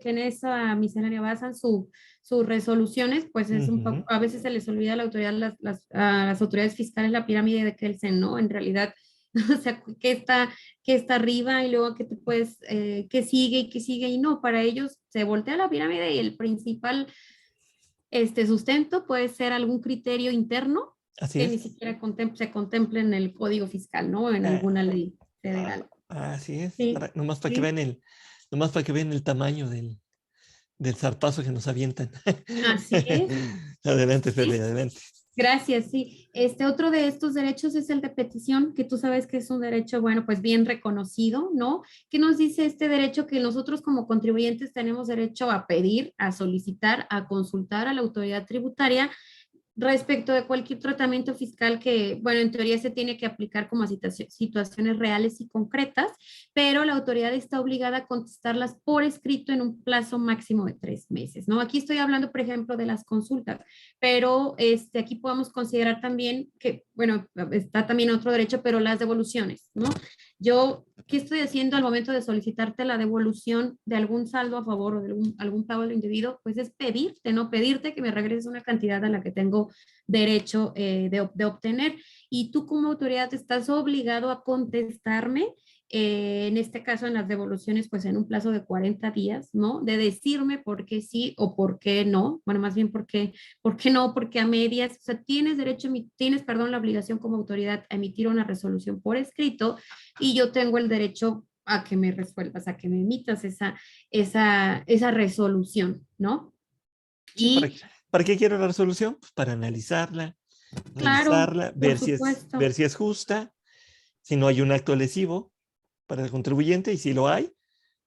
en esa miscelánea basan sus resoluciones, pues es un poco, Ujú. a veces se les olvida a la autoridad, a las autoridades fiscales la pirámide de Kelsen, ¿no? En realidad, o sea, que está arriba y luego que te puedes, que sigue, y no, para ellos se voltea la pirámide y el principal sustento puede ser algún criterio interno Así que ni es. siquiera se contemple en el Código Fiscal, ¿no? En Ah, alguna ley ah, federal. así es. Sí, sí. Nomás para que vean el tamaño del zarpazo que nos avientan. Así es. Adelante, Sí, Fede, adelante. gracias, sí. Otro de estos derechos es el de petición, que tú sabes que es un derecho, bueno, pues bien reconocido, ¿no? ¿Qué nos dice este derecho? Que nosotros como contribuyentes tenemos derecho a pedir, a solicitar, a consultar a la autoridad tributaria respecto de cualquier tratamiento fiscal que, bueno, en teoría se tiene que aplicar como a situaciones reales y concretas, pero la autoridad está obligada a contestarlas por escrito en un plazo máximo de 3 meses, ¿no? Aquí estoy hablando, por ejemplo, de las consultas, pero aquí podemos considerar también que, bueno, está también otro derecho, pero las devoluciones, ¿no? Yo, ¿qué estoy haciendo al momento de solicitarte la devolución de algún saldo a favor o de algún pago al individuo? Pues es pedirte, ¿no? Pedirte que me regreses una cantidad a la que tengo derecho de obtener. Y tú como autoridad estás obligado a contestarme, en este caso en las devoluciones, pues en un plazo de 40 días, ¿no? De decirme por qué sí o por qué no. Bueno, más bien por qué no, porque a medias, o sea, perdón, la obligación como autoridad a emitir una resolución por escrito y yo tengo el derecho a que me resuelvas, a que me emitas esa resolución, ¿no? Sí, Y ¿para qué quiero la resolución? Pues para claro, analizarla, por ver supuesto. si es justa, si no hay un acto lesivo para el contribuyente y si lo hay,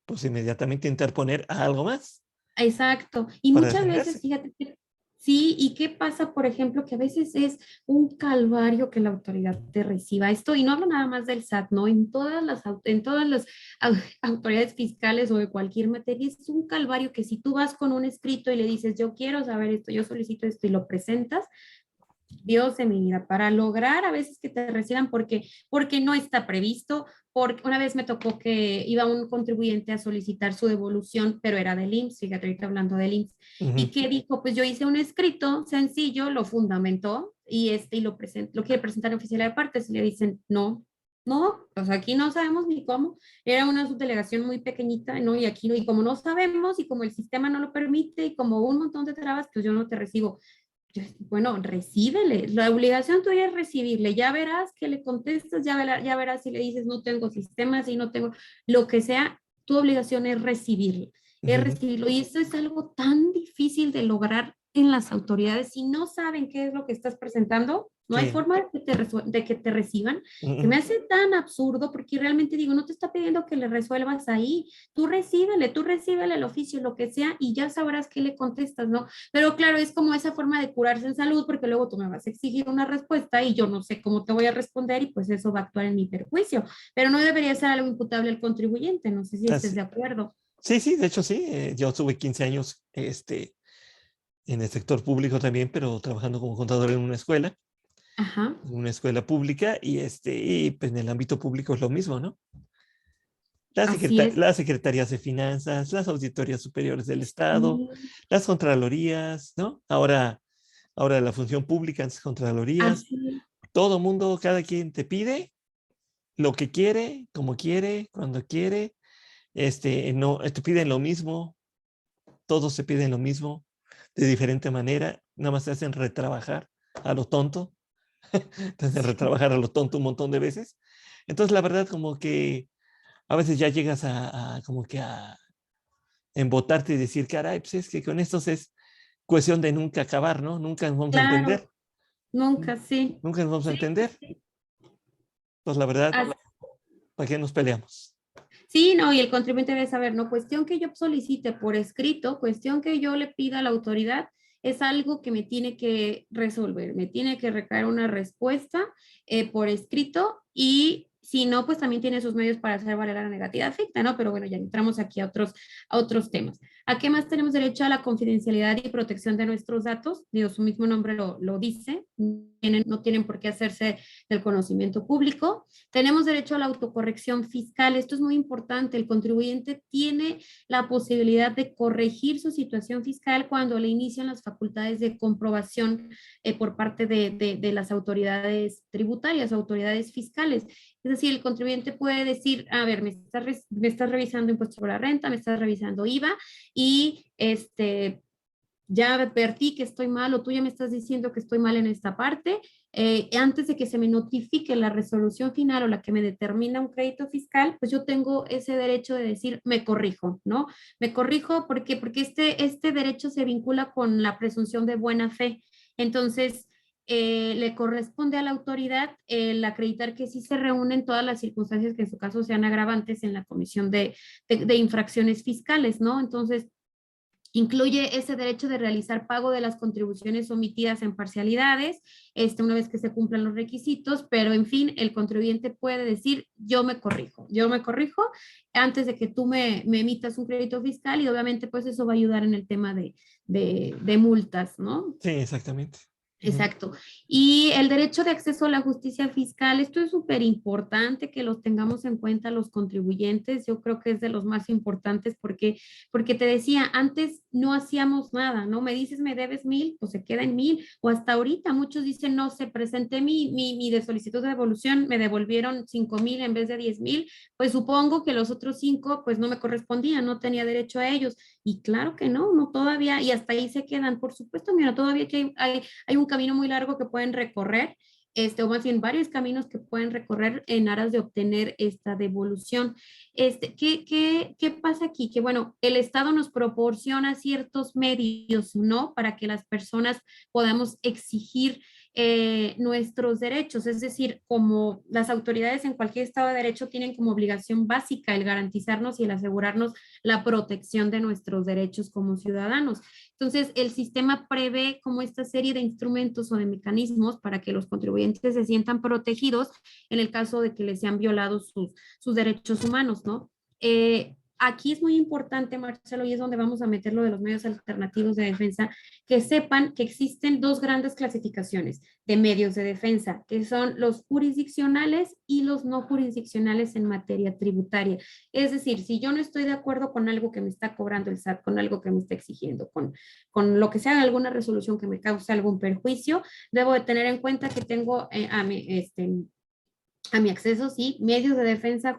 pues inmediatamente interponer algo más Exacto. Y para muchas veces, defenderse. fíjate que Sí, ¿y qué pasa, por ejemplo, que a veces es un calvario que la autoridad te reciba esto? Y no hablo nada más del SAT, ¿no? En todas las autoridades fiscales o de cualquier materia, es un calvario que si tú vas con un escrito y le dices, yo quiero saber esto, yo solicito esto y lo presentas, Dios de mi vida, para lograr a veces que te reciban porque no está previsto, porque una vez me tocó que iba un contribuyente a solicitar su devolución, pero era del IMSS, fíjate, ahorita hablando del IMSS, y Ujú, que dijo, pues yo hice un escrito sencillo, lo fundamentó y lo quiere presentar en oficialidad de partes y le dicen, no. No, pues aquí no sabemos ni cómo. Era una subdelegación muy pequeñita, ¿no? Y aquí, y como no sabemos, y como el sistema no lo permite, y como un montón de trabas, pues yo no te recibo. Bueno, recíbele. La obligación tuya es recibirle. Ya verás que le contestas, ya verás si le dices no tengo sistema, si no tengo lo que sea. Tu obligación es recibirlo. Es ujú. recibirlo. Y esto es algo tan difícil de lograr en las autoridades. Si no saben qué es lo que estás presentando, no hay Sí. forma de que te reciban. Se me Ujú, hace tan absurdo porque realmente digo, no te está pidiendo que le resuelvas ahí. Tú recíbele el oficio, lo que sea, y ya sabrás qué le contestas, ¿no? Pero claro, es como esa forma de curarse en salud, porque luego tú me vas a exigir una respuesta y yo no sé cómo te voy a responder y pues eso va a actuar en mi perjuicio. Pero no debería ser algo imputable al contribuyente, no sé si estés así. de acuerdo. Sí, sí, de hecho sí. Yo tuve 15 años en el sector público también, pero trabajando como contador Ajá, en una escuela pública y pues en el ámbito público es lo mismo, ¿no? así es. Las secretarías de finanzas, las auditorías superiores del Estado, Sí, las contralorías, ¿no? Ahora la función pública, antes contralorías, así, todo mundo, cada quien te pide lo que quiere, como quiere, cuando quiere, no, te piden lo mismo, todos se piden lo mismo, de diferente manera, nada más te hacen retrabajar a lo tonto, te hacen sí, retrabajar a lo tonto un montón de veces. Entonces, la verdad, como que a veces ya llegas como que a embotarte y decir, caray, pues es que con estos es cuestión de nunca acabar, ¿no? Nunca nos vamos a claro, entender, nunca, sí. nunca nos vamos a Sí, entender. Pues la verdad, así. ¿para qué nos peleamos? Sí, no, y el contribuyente debe saber, no, cuestión que yo solicite por escrito, cuestión que yo le pida a la autoridad, es algo que me tiene que resolver, me tiene que recaer una respuesta por escrito y si no, pues también tiene sus medios para hacer valer la negatividad ficta, ¿no? Pero bueno, ya entramos aquí a otros temas. ¿A qué más tenemos derecho? A la confidencialidad y protección de nuestros datos. Dios, su mismo nombre lo dice, no tienen por qué hacerse del conocimiento público. Tenemos derecho a la autocorrección fiscal. Esto es muy importante. El contribuyente tiene la posibilidad de corregir su situación fiscal cuando le inician las facultades de comprobación por parte de las autoridades tributarias, autoridades fiscales. Es decir, el contribuyente puede decir, a ver, me estás revisando impuestos sobre la renta, me estás revisando IVA y ya advertí que estoy mal o tú ya me estás diciendo que estoy mal en esta parte, antes de que se me notifique la resolución final o la que me determina un crédito fiscal, pues yo tengo ese derecho de decir, me corrijo, ¿no? Me corrijo porque este derecho se vincula con la presunción de buena fe. Entonces, le corresponde a la autoridad el acreditar que sí se reúnen todas las circunstancias que en su caso sean agravantes en la comisión de infracciones fiscales, ¿no? Entonces, incluye ese derecho de realizar pago de las contribuciones omitidas en parcialidades, una vez que se cumplan los requisitos, pero en fin, el contribuyente puede decir, yo me corrijo antes de que tú me emitas un crédito fiscal y obviamente pues eso va a ayudar en el tema de multas, ¿no? Sí, exactamente. Ujú. Exacto. Y el derecho de acceso a la justicia fiscal, esto es súper importante que los tengamos en cuenta los contribuyentes. Yo creo que es de los más importantes porque te decía, antes no hacíamos nada, ¿no? Me dices, me debes 1,000, pues se queda en 1,000. O hasta ahorita muchos dicen, no, se presenté mi de solicitud de devolución, me devolvieron 5,000 en vez de 10,000. Pues supongo que los otros 5, pues no me correspondían, no tenía derecho a ellos. Y claro que no, no todavía, y hasta ahí se quedan. Por supuesto, mira, todavía que hay un camino muy largo que pueden recorrer, o más bien varios caminos que pueden recorrer en aras de obtener esta devolución. ¿Qué pasa aquí? Que bueno, el Estado nos proporciona ciertos medios, ¿no? Para que las personas podamos exigir nuestros derechos, es decir, como las autoridades en cualquier Estado de Derecho tienen como obligación básica el garantizarnos y el asegurarnos la protección de nuestros derechos como ciudadanos. Entonces, el sistema prevé como esta serie de instrumentos o de mecanismos para que los contribuyentes se sientan protegidos en el caso de que les sean violados sus derechos humanos, ¿no? Aquí es muy importante, Marcelo, y es donde vamos a meter lo de los medios alternativos de defensa, que sepan que existen dos grandes clasificaciones de medios de defensa, que son los jurisdiccionales y los no jurisdiccionales en materia tributaria. Es decir, si yo no estoy de acuerdo con algo que me está cobrando el SAT, con algo que me está exigiendo, con lo que sea alguna resolución que me cause algún perjuicio, debo de tener en cuenta que tengo a mi acceso, sí, medios de defensa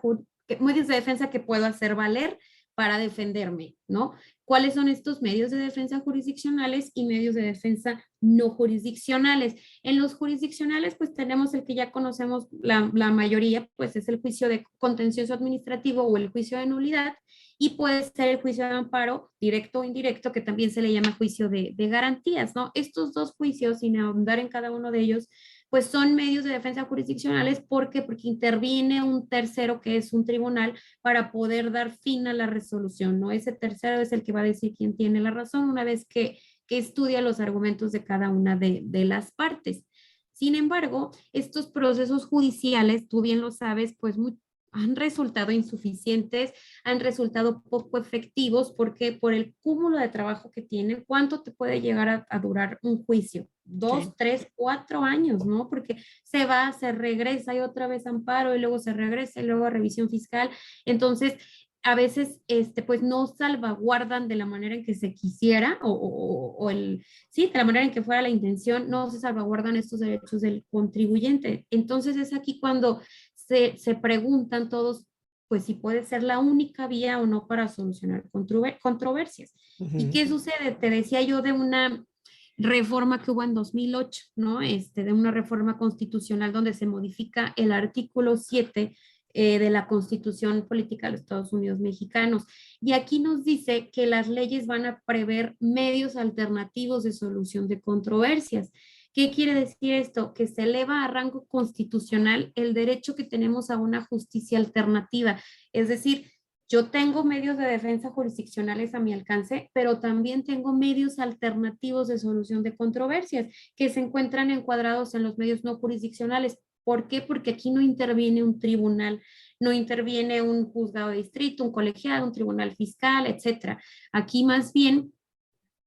que puedo hacer valer para defenderme, ¿no? ¿Cuáles son estos medios de defensa jurisdiccionales y medios de defensa no jurisdiccionales? En los jurisdiccionales, pues tenemos el que ya conocemos la mayoría, pues es el juicio de contencioso administrativo o el juicio de nulidad, y puede ser el juicio de amparo directo o indirecto, que también se le llama juicio de garantías, ¿no? Estos dos juicios, sin ahondar en cada uno de ellos, pues son medios de defensa jurisdiccionales. ¿Por qué? Porque interviene un tercero que es un tribunal para poder dar fin a la resolución, ¿no? Ese tercero es el que va a decir quién tiene la razón una vez que estudia los argumentos de cada una de las partes. Sin embargo, estos procesos judiciales, tú bien lo sabes, pues han resultado insuficientes, han resultado poco efectivos, porque por el cúmulo de trabajo que tienen, ¿cuánto te puede llegar a durar un juicio? Sí. 2, 3, 4 años, ¿no? Porque se va, se regresa y otra vez amparo y luego se regresa y luego revisión fiscal. Entonces, a veces, pues no salvaguardan de la manera en que se quisiera sí, de la manera en que fuera la intención, no se salvaguardan estos derechos del contribuyente. Entonces, es aquí cuando se preguntan todos, pues si puede ser la única vía o no para solucionar controversias. ¿Y Ujú. qué sucede? Te decía yo de una reforma que hubo en 2008, ¿no? De una reforma constitucional donde se modifica el artículo 7 de la Constitución Política de los Estados Unidos Mexicanos. Y aquí nos dice que las leyes van a prever medios alternativos de solución de controversias. ¿Qué quiere decir esto? Que se eleva a rango constitucional el derecho que tenemos a una justicia alternativa. Es decir, yo tengo medios de defensa jurisdiccionales a mi alcance, pero también tengo medios alternativos de solución de controversias que se encuentran encuadrados en los medios no jurisdiccionales. ¿Por qué? Porque aquí no interviene un tribunal, no interviene un juzgado de distrito, un colegiado, un tribunal fiscal, etcétera. Aquí más bien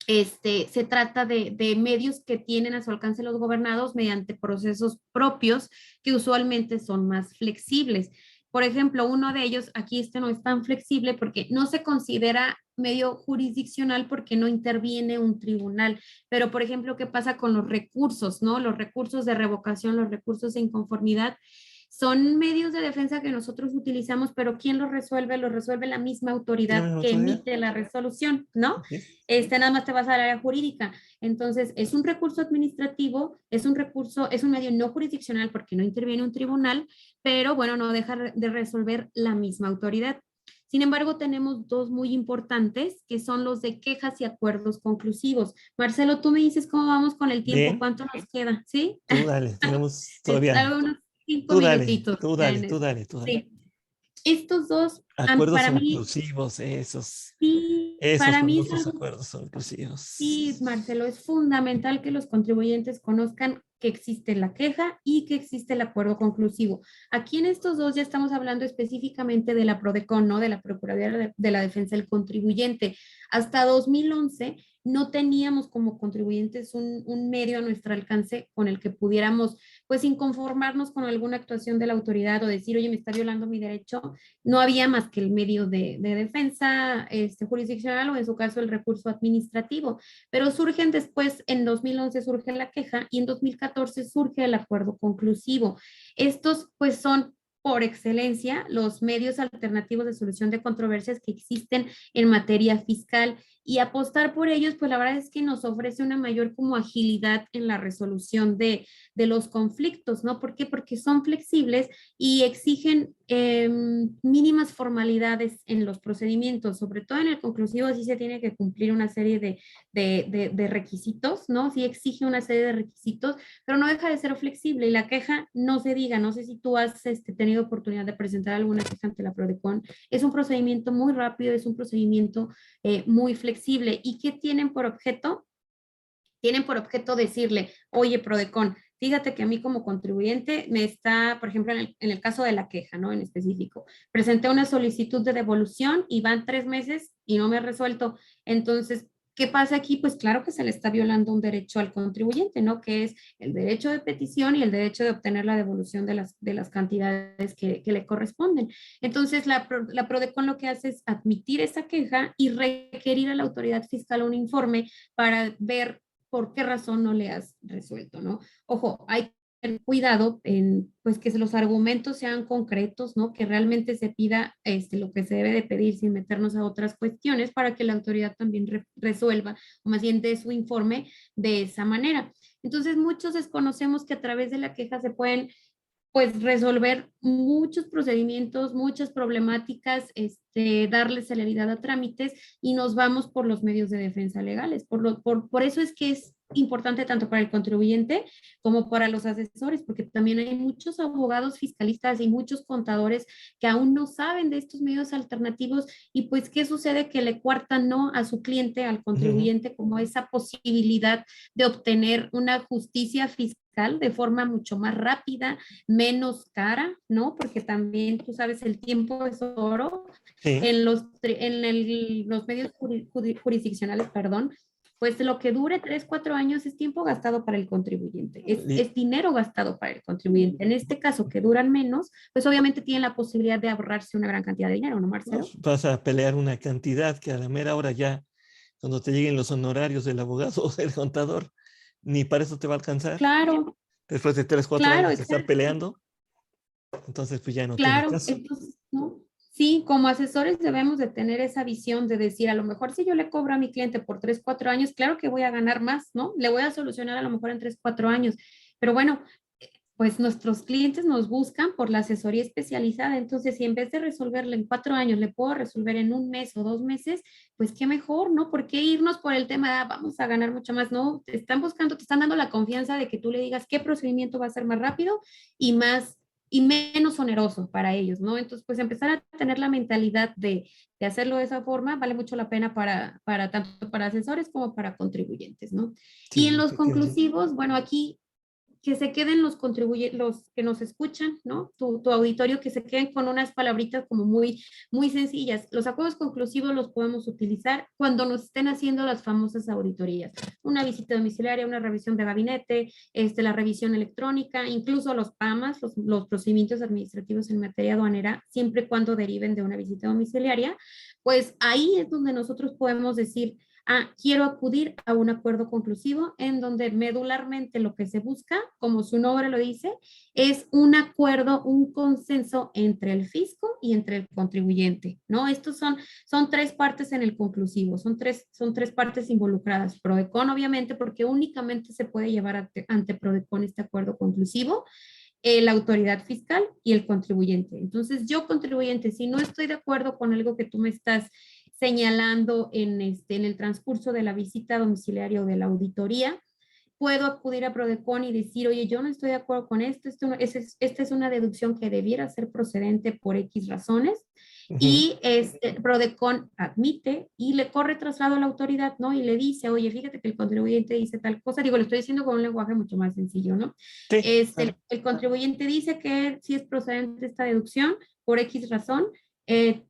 se trata de medios que tienen a su alcance los gobernados mediante procesos propios que usualmente son más flexibles. Por ejemplo, uno de ellos, aquí no es tan flexible porque no se considera medio jurisdiccional porque no interviene un tribunal. Pero, por ejemplo, ¿qué pasa con los recursos, no? Los recursos de revocación, los recursos de inconformidad. Son medios de defensa que nosotros utilizamos, pero ¿quién los resuelve? Los resuelve la misma ¿La autoridad misma que autoridad? emite la resolución, ¿no? Así es. Nada más te vas al área jurídica. Entonces, es un recurso administrativo, es un recurso, es un medio no jurisdiccional porque no interviene un tribunal, pero bueno, no deja de resolver la misma autoridad. Sin embargo, tenemos dos muy importantes, que son los de quejas y acuerdos conclusivos. Marcelo, tú me dices cómo vamos con el tiempo, Bien, cuánto nos queda, ¿sí? tú dale, tenemos todavía. Algo unos cinco Tú dale, minutitos tú ya dale, en tú esto. dale, tú dale. Sí, estos dos, Acuerdos para mí, conclusivos, esos, sí, esos para mí es famosos algo. acuerdos Sí, conclusivos. Marcelo, es fundamental que los contribuyentes conozcan que existe la queja y que existe el acuerdo conclusivo. Aquí en estos dos ya estamos hablando específicamente de la PRODECON, ¿no? De la Procuraduría de la Defensa del Contribuyente. Hasta 2011 no teníamos como contribuyentes un medio a nuestro alcance con el que pudiéramos, pues, inconformarnos con alguna actuación de la autoridad o decir, oye, me está violando mi derecho. No había más que el medio de defensa jurisdiccional, o en su caso el recurso administrativo, pero surgen después, en 2011 surge la queja y en 2014 surge el acuerdo conclusivo. Estos pues son por excelencia los medios alternativos de solución de controversias que existen en materia fiscal, y apostar por ellos, pues la verdad es que nos ofrece una mayor como agilidad en la resolución de los conflictos, ¿no? ¿Por qué? Porque son flexibles y exigen mínimas formalidades en los procedimientos, sobre todo en el conclusivo sí se tiene que cumplir una serie de requisitos, ¿no? Sí exige una serie de requisitos, pero no deja de ser flexible y la queja no se diga, no sé si tú has tenido oportunidad de presentar alguna queja ante la PRODECON, es un procedimiento muy rápido, es un procedimiento muy flexible y ¿qué tienen por objeto? Tienen por objeto decirle, oye, PRODECON, fíjate que a mí como contribuyente me está, por ejemplo, en el caso de la queja, ¿no? En específico, presenté una solicitud de devolución y van 3 meses y no me ha resuelto. Entonces, ¿qué pasa aquí? Pues claro que se le está violando un derecho al contribuyente, ¿no? Que es el derecho de petición y el derecho de obtener la devolución de las cantidades que le corresponden. Entonces, la PRODECON lo que hace es admitir esa queja y requerir a la autoridad fiscal un informe para ver por qué razón no le has resuelto, ¿no? Ojo, hay que tener cuidado en, pues, que los argumentos sean concretos, ¿no? Que realmente se pida lo que se debe de pedir sin meternos a otras cuestiones para que la autoridad también resuelva, o más bien dé su informe de esa manera. Entonces, muchos desconocemos que a través de la queja se pueden pues resolver muchos procedimientos, muchas problemáticas, darle celeridad a trámites y nos vamos por los medios de defensa legales. Por eso es que es importante tanto para el contribuyente como para los asesores, porque también hay muchos abogados fiscalistas y muchos contadores que aún no saben de estos medios alternativos y pues qué sucede que le cuartan no a su cliente, al Ujú. contribuyente, como esa posibilidad de obtener una justicia fiscal de forma mucho más rápida, menos cara, ¿no? Porque también, tú sabes, el tiempo es oro. Sí. Los medios jurisdiccionales, perdón, pues lo que dure 3, 4 años es tiempo gastado para el contribuyente, Y es dinero gastado para el contribuyente. En este caso, que duran menos, pues obviamente tienen la posibilidad de ahorrarse una gran cantidad de dinero, ¿no, no, Marcelo? vas a pelear una cantidad que a la mera hora ya, cuando te lleguen los honorarios del abogado o del contador, ni para eso te va a alcanzar. Claro, Después de 3, 4 años claro, de estar exacto. peleando, entonces pues ya no tiene Claro, caso. entonces, ¿no? Sí, como asesores debemos de tener esa visión de decir, a lo mejor si yo le cobro a mi cliente por 3, 4 años, claro que voy a ganar más, ¿no? Le voy a solucionar a lo mejor en 3, 4 años, pero bueno, pues nuestros clientes nos buscan por la asesoría especializada, entonces si en vez de resolverle en 4 años le puedo resolver en un mes o 2 meses, pues qué mejor, ¿no? ¿Por qué irnos por el tema de vamos a ganar mucho más? No, te están buscando, te están dando la confianza de que tú le digas qué procedimiento va a ser más rápido y más y menos oneroso para ellos, ¿no? Entonces, pues empezar a tener la mentalidad de hacerlo de esa forma vale mucho la pena para tanto para asesores como para contribuyentes, ¿no? Y en Sí, los efectivamente. conclusivos, bueno, aquí que se queden los que nos escuchan, ¿no? Tu auditorio, que se queden con unas palabritas como muy, muy sencillas. Los acuerdos conclusivos los podemos utilizar cuando nos estén haciendo las famosas auditorías. Una visita domiciliaria, una revisión de gabinete, la revisión electrónica, incluso los PAMAS, los procedimientos administrativos en materia aduanera, siempre y cuando deriven de una visita domiciliaria, pues ahí es donde nosotros podemos decir, quiero acudir a un acuerdo conclusivo en donde medularmente lo que se busca, como su nombre lo dice, es un acuerdo, un consenso entre el fisco y entre el contribuyente, ¿no? Estos son 3 partes en el conclusivo, son tres partes involucradas. PRODECON, obviamente, porque únicamente se puede llevar ante PRODECON este acuerdo conclusivo, la autoridad fiscal y el contribuyente. Entonces, yo contribuyente, si no estoy de acuerdo con algo que tú me estás señalando en el transcurso de la visita domiciliaria o de la auditoría, puedo acudir a PRODECON y decir, oye, yo no estoy de acuerdo con esta es una deducción que debiera ser procedente por X razones, Ujú. y PRODECON admite y le corre traslado a la autoridad, ¿no? Y le dice, oye, fíjate que el contribuyente dice tal cosa, digo, lo estoy diciendo con un lenguaje mucho más sencillo, ¿no? Sí, claro. El contribuyente dice que si es procedente esta deducción por X razón,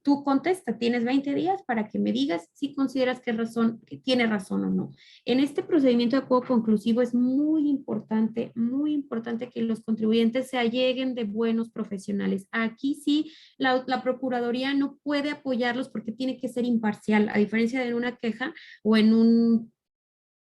tú contesta, tienes 20 días para que me digas si consideras que tiene razón o no. En este procedimiento de acuerdo conclusivo es muy importante que los contribuyentes se alleguen de buenos profesionales. Aquí sí, la Procuraduría no puede apoyarlos porque tiene que ser imparcial, a diferencia de en una queja o en un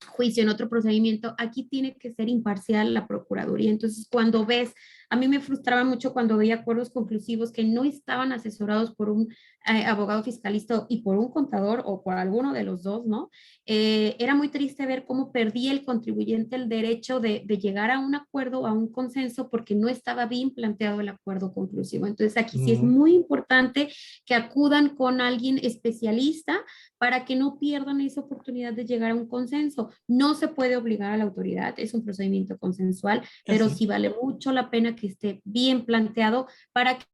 juicio, en otro procedimiento, aquí tiene que ser imparcial la Procuraduría. Entonces, cuando ves A mí me frustraba mucho cuando veía acuerdos conclusivos que no estaban asesorados por un abogado fiscalista y por un contador o por alguno de los dos, ¿no? Era muy triste ver cómo perdía el contribuyente el derecho de llegar a un acuerdo, a un consenso, porque no estaba bien planteado el acuerdo conclusivo. Entonces, aquí sí es Mm, muy importante que acudan con alguien especialista para que no pierdan esa oportunidad de llegar a un consenso. No se puede obligar a la autoridad, es un procedimiento consensual, pero así. sí vale mucho la pena que esté bien planteado para que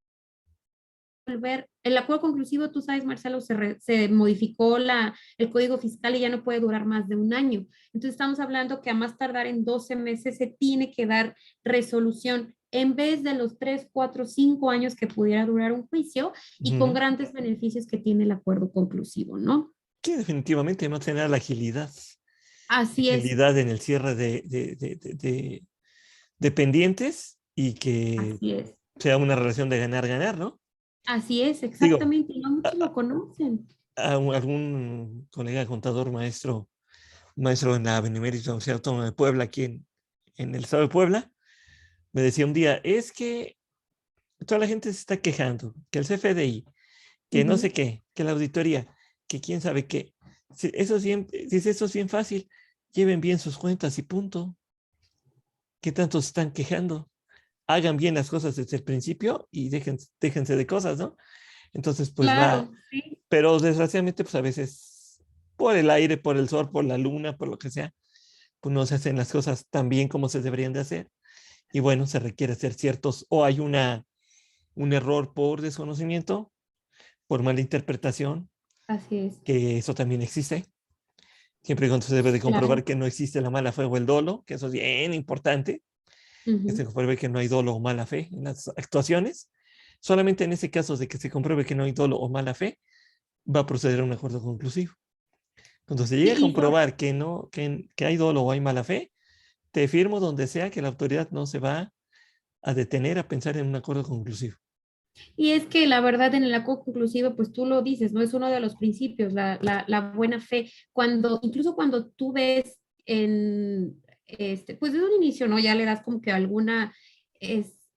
volver, el acuerdo conclusivo, tú sabes, Marcelo, se modificó el código fiscal y ya no puede durar más de un año. Entonces estamos hablando que a más tardar en 12 meses se tiene que dar resolución en vez de los 3, 4, 5 años que pudiera durar un juicio y con Ujú. grandes beneficios que tiene el acuerdo conclusivo, ¿no? Sí, definitivamente no tener la agilidad. Así es, Agilidad en el cierre de pendientes y que así es. sea una relación de ganar-ganar, ¿no? Así es, Digo, exactamente, y no muchos lo conocen. algún colega contador maestro en la Benemérita Universidad Autónoma de Puebla, aquí en el estado de Puebla, me decía un día, es que toda la gente se está quejando, que el CFDI, que no sé Ujú. qué, que la auditoría, que quién sabe qué. Si eso es bien, dice, eso es bien fácil, lleven bien sus cuentas y punto. ¿Qué tanto se están quejando? Hagan bien las cosas desde el principio y déjense de cosas, ¿no? Entonces, pues va, Claro, sí, pero desgraciadamente, pues a veces por el aire, por el sol, por la luna, por lo que sea, pues no se hacen las cosas tan bien como se deberían de hacer. Y bueno, se requiere hacer ciertos, o hay un error por desconocimiento, por mala interpretación, así es. que eso también existe. Siempre y cuando se debe de comprobar Claro. que no existe la mala fe o el dolo, que eso es bien importante, que se Ujú. compruebe que no hay dolo o mala fe en las actuaciones. Solamente en ese caso de que se compruebe que no hay dolo o mala fe, va a proceder a un acuerdo conclusivo. Cuando se Sí, llegue a comprobar que no, que hay dolo o hay mala fe, te firmo donde sea que la autoridad no se va a detener a pensar en un acuerdo conclusivo. y es que la verdad en el acuerdo conclusivo, pues tú lo dices, ¿no? Es uno de los principios, la buena fe. Incluso cuando tú ves pues desde un inicio, ¿no? Ya le das como que alguna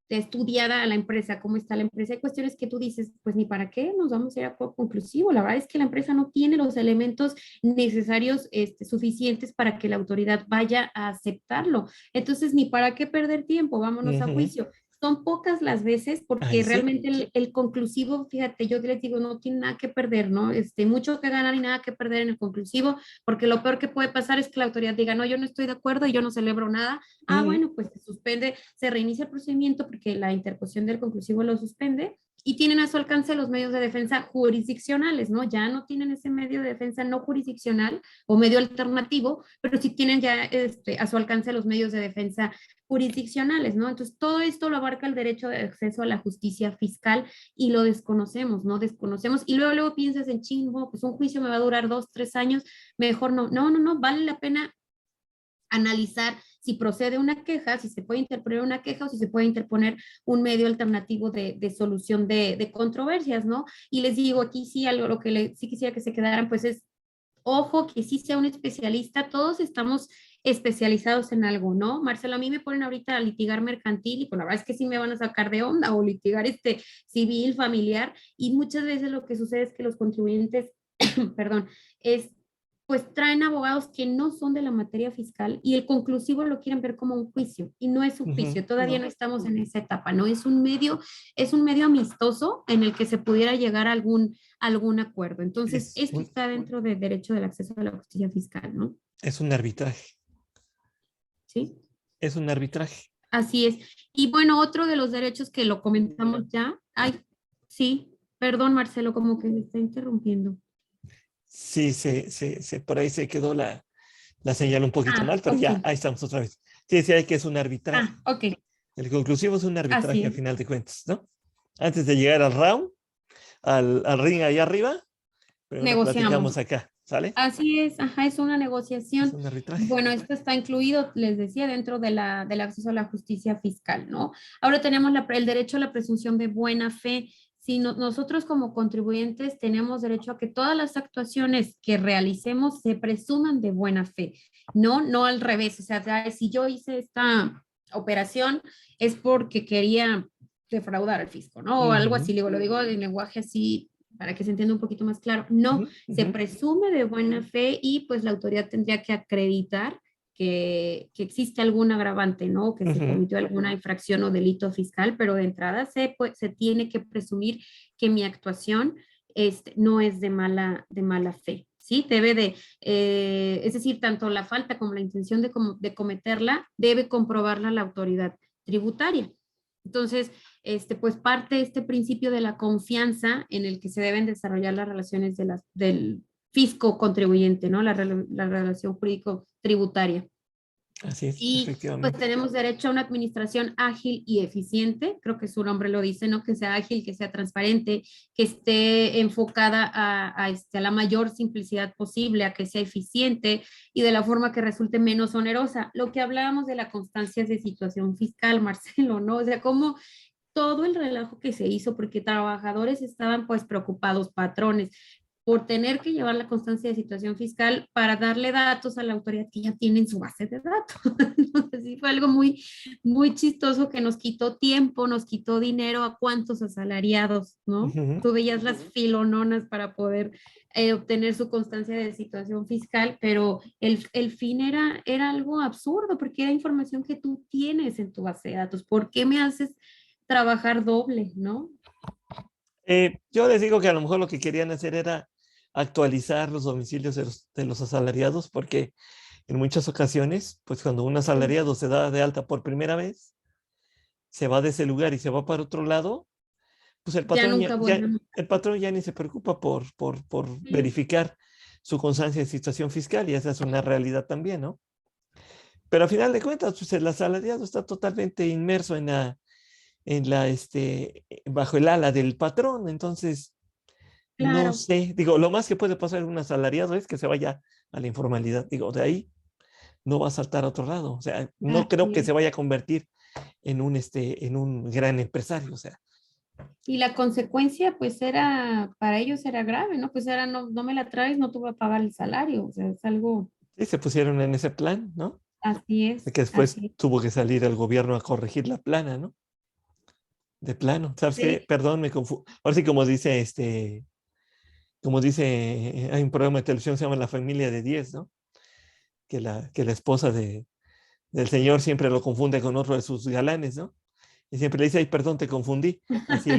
estudiada a la empresa, cómo está la empresa. Hay cuestiones que tú dices, pues ni para qué nos vamos a ir a acuerdo conclusivo. La verdad es que la empresa no tiene los elementos necesarios, suficientes para que la autoridad vaya a aceptarlo. Entonces, ni para qué perder tiempo, vámonos a Ujú. juicio. Son pocas las veces Ahí porque sí. realmente el conclusivo, fíjate, yo les digo, no tiene nada que perder, ¿no? Mucho que ganar y nada que perder en el conclusivo, porque lo peor que puede pasar es que la autoridad diga, no, yo no estoy de acuerdo y yo no celebro nada. Ah, Ujú. bueno, pues se suspende, se reinicia el procedimiento porque la interposición del conclusivo lo suspende y tienen a su alcance los medios de defensa jurisdiccionales, ¿no? Ya no tienen ese medio de defensa no jurisdiccional o medio alternativo, pero sí tienen ya a su alcance los medios de defensa jurisdiccionales, ¿no? Entonces, todo esto lo abarca el derecho de acceso a la justicia fiscal y lo desconocemos, ¿no? Desconocemos y luego piensas en chingo, pues un juicio me va a durar 2, 3 años, mejor no. No, no, no, vale la pena analizar si procede una queja, si se puede interponer una queja o si se puede interponer un medio alternativo de solución de controversias, ¿no? Y les digo, aquí sí, algo lo que sí quisiera que se quedaran, pues es ojo, que sí sea un especialista, todos estamos especializados en algo, ¿no? Marcelo, a mí me ponen ahorita a litigar mercantil y pues la verdad es que sí me van a sacar de onda o litigar civil, familiar y muchas veces lo que sucede es que los contribuyentes, perdón, es pues traen abogados que no son de la materia fiscal y el conclusivo lo quieren ver como un juicio y no es un Ujú. juicio, todavía no No, estamos en esa etapa, ¿no? Es un medio amistoso en el que se pudiera llegar a algún acuerdo. Entonces, es esto está dentro del derecho del acceso a la justicia fiscal, ¿no? es un arbitraje. Sí, Es un arbitraje. así es. Y bueno, otro de los derechos que lo comentamos ya, ay, sí, perdón Marcelo, como que me está interrumpiendo. Sí, por ahí se quedó la señal un poquito Ah, mal, pero ok. ya, ahí estamos otra vez. Sí, sí, hay que es un arbitraje. Ah, ok, El conclusivo es un así arbitraje a es. final de cuentas, ¿no? Antes de llegar al round, al ring ahí arriba, pero lo platicamos Negociamos. acá, ¿sale? Así es, ajá, es una Es negociación. un arbitraje. Bueno, esto está incluido, les decía, dentro del acceso a la justicia fiscal, ¿no? Ahora tenemos el derecho a la presunción de buena fe. Si nosotros como contribuyentes tenemos derecho a que todas las actuaciones que realicemos se presuman de buena fe, ¿no? No al revés, o sea, si yo hice operación es porque quería defraudar al fisco, ¿no? O algo así, Ujú, lo digo en lenguaje así para que se entienda un poquito más claro. No, ujú, se ujú, presume de buena fe y pues la autoridad tendría que acreditar que existe algún agravante, ¿no? Que se ujú. cometió alguna infracción o delito fiscal, pero de entrada se tiene que presumir que mi actuación no es de mala fe. ¿Sí? Debe de, es decir, tanto la falta como la intención de cometerla debe comprobarla la autoridad tributaria. Entonces, pues parte este principio de la confianza en el que se deben desarrollar las relaciones del fisco contribuyente, ¿no? La relación jurídico-tributaria. Así es, Y pues efectivamente. tenemos derecho a una administración ágil y eficiente, creo que su nombre lo dice, ¿no? Que sea ágil, que sea transparente, que esté enfocada a la mayor simplicidad posible, a que sea eficiente y de la forma que resulte menos onerosa. Lo que hablábamos de la constancia de situación fiscal, Marcelo, ¿no? O sea, cómo todo el relajo que se hizo porque trabajadores estaban pues preocupados, patrones, por tener que llevar la constancia de situación fiscal para darle datos a la autoridad que ya tiene en su base de datos. Entonces sí fue algo muy, muy chistoso que nos quitó tiempo, nos quitó dinero a cuantos asalariados, ¿no? Ujú. Tú veías las filononas para poder obtener su constancia de situación fiscal, pero el fin era algo absurdo porque era información que tú tienes en tu base de datos. ¿Por qué me haces trabajar doble, no? Yo les digo que a lo mejor lo que querían hacer era actualizar los domicilios de los asalariados, porque en muchas ocasiones, pues cuando un asalariado se da de alta por primera vez, se va de ese lugar y se va para otro lado, pues Ya nunca vuelven. el patrón ya ni se preocupa por Sí, verificar su constancia de situación fiscal, y esa es una realidad también, ¿no? Pero a final de cuentas, pues el asalariado está totalmente inmerso bajo el ala del patrón. Entonces, no claro. sé, digo, lo más que puede pasar en un asalariado es que se vaya a la informalidad. Digo, de ahí no va a saltar a otro lado. O sea, no creo Así que es. se vaya a convertir en un gran empresario. O sea, Y la consecuencia, pues para ellos era grave, ¿no? Pues era, no, no me la traes, no te voy a pagar el salario. O sea, es algo, sí, se pusieron en ese plan, ¿no? así De es, que después así es. tuvo que salir el gobierno a corregir la plana, ¿no? De plano. ¿Sabes qué? Sí, Perdón, me confundo. Ahora sí, como dice, hay un programa de televisión que se llama La Familia de 10, ¿no? Que la esposa del señor siempre lo confunde con otro de sus galanes, ¿no? Y siempre le dice, ay, perdón, te confundí. Así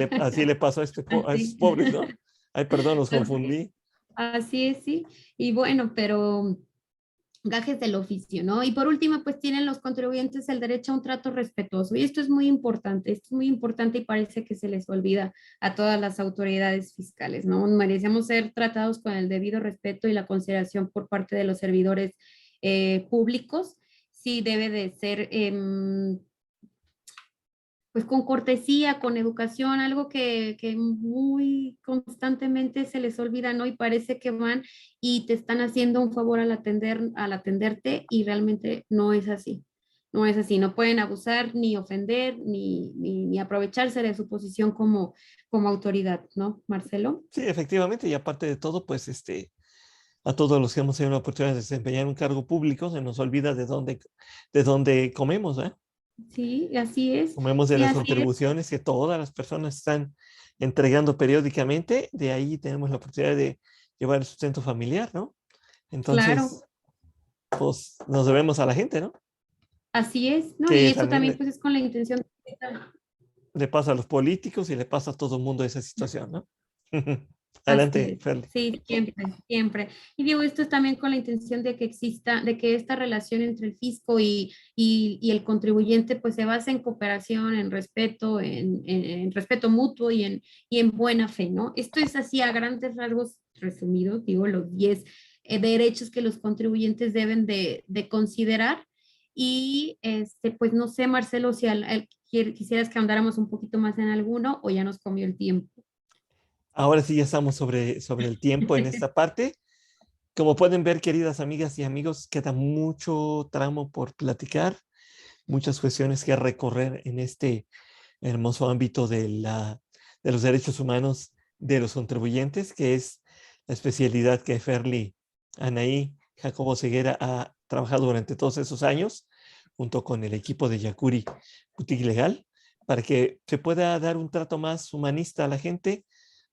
le pasó a esos así. pobres, ¿no? Ay, perdón, los Así, confundí. así es, sí. Y bueno, pero gajes del oficio, ¿no? Y por último, pues tienen los contribuyentes el derecho a un trato respetuoso. Y esto es muy importante, esto es muy importante y parece que se les olvida a todas las autoridades fiscales, ¿no? Merecemos ser tratados con el debido respeto y la consideración por parte de los servidores públicos. Sí debe de ser pues con cortesía, con educación, algo que muy constantemente se les olvida, ¿no? Y parece que van y te están haciendo un favor al atenderte y realmente no es así. No es así, no pueden abusar ni ofender ni aprovecharse de su posición como autoridad, ¿no, Marcelo? Sí, efectivamente, y aparte de todo, pues a todos los que hemos tenido la oportunidad de desempeñar un cargo público, se nos olvida de dónde comemos, ¿eh? Sí, así es. Comemos de Sí, las así es. contribuciones que todas las personas están entregando periódicamente. De ahí tenemos la oportunidad de llevar el sustento familiar, ¿no? Claro, Entonces, pues nos debemos a la gente, ¿no? así es, ¿no? Y Que eso también también le, pues es con la intención. le pasa a los políticos y le pasa a todo el mundo esa situación, ¿no? Así Adelante, es, Ferli. sí, siempre, siempre. Y digo, esto es también con la intención de que exista, de que esta relación entre el fisco y el contribuyente pues se base en cooperación, en respeto, en respeto mutuo y en buena fe, ¿no? Esto es así a grandes rasgos resumidos, digo, los 10 derechos que los contribuyentes deben de considerar. Y pues no sé, Marcelo, si quisieras que ahondáramos un poquito más en alguno o ya nos comió el tiempo. Ahora sí ya estamos sobre el tiempo en esta parte. Como pueden ver, queridas amigas y amigos, queda mucho tramo por platicar, muchas cuestiones que recorrer en este hermoso ámbito de los derechos humanos de los contribuyentes, que es la especialidad que Ferli Anaí Jacobo Ceguera ha trabajado durante todos esos años, junto con el equipo de Yakuri Boutique Legal, para que se pueda dar un trato más humanista a la gente,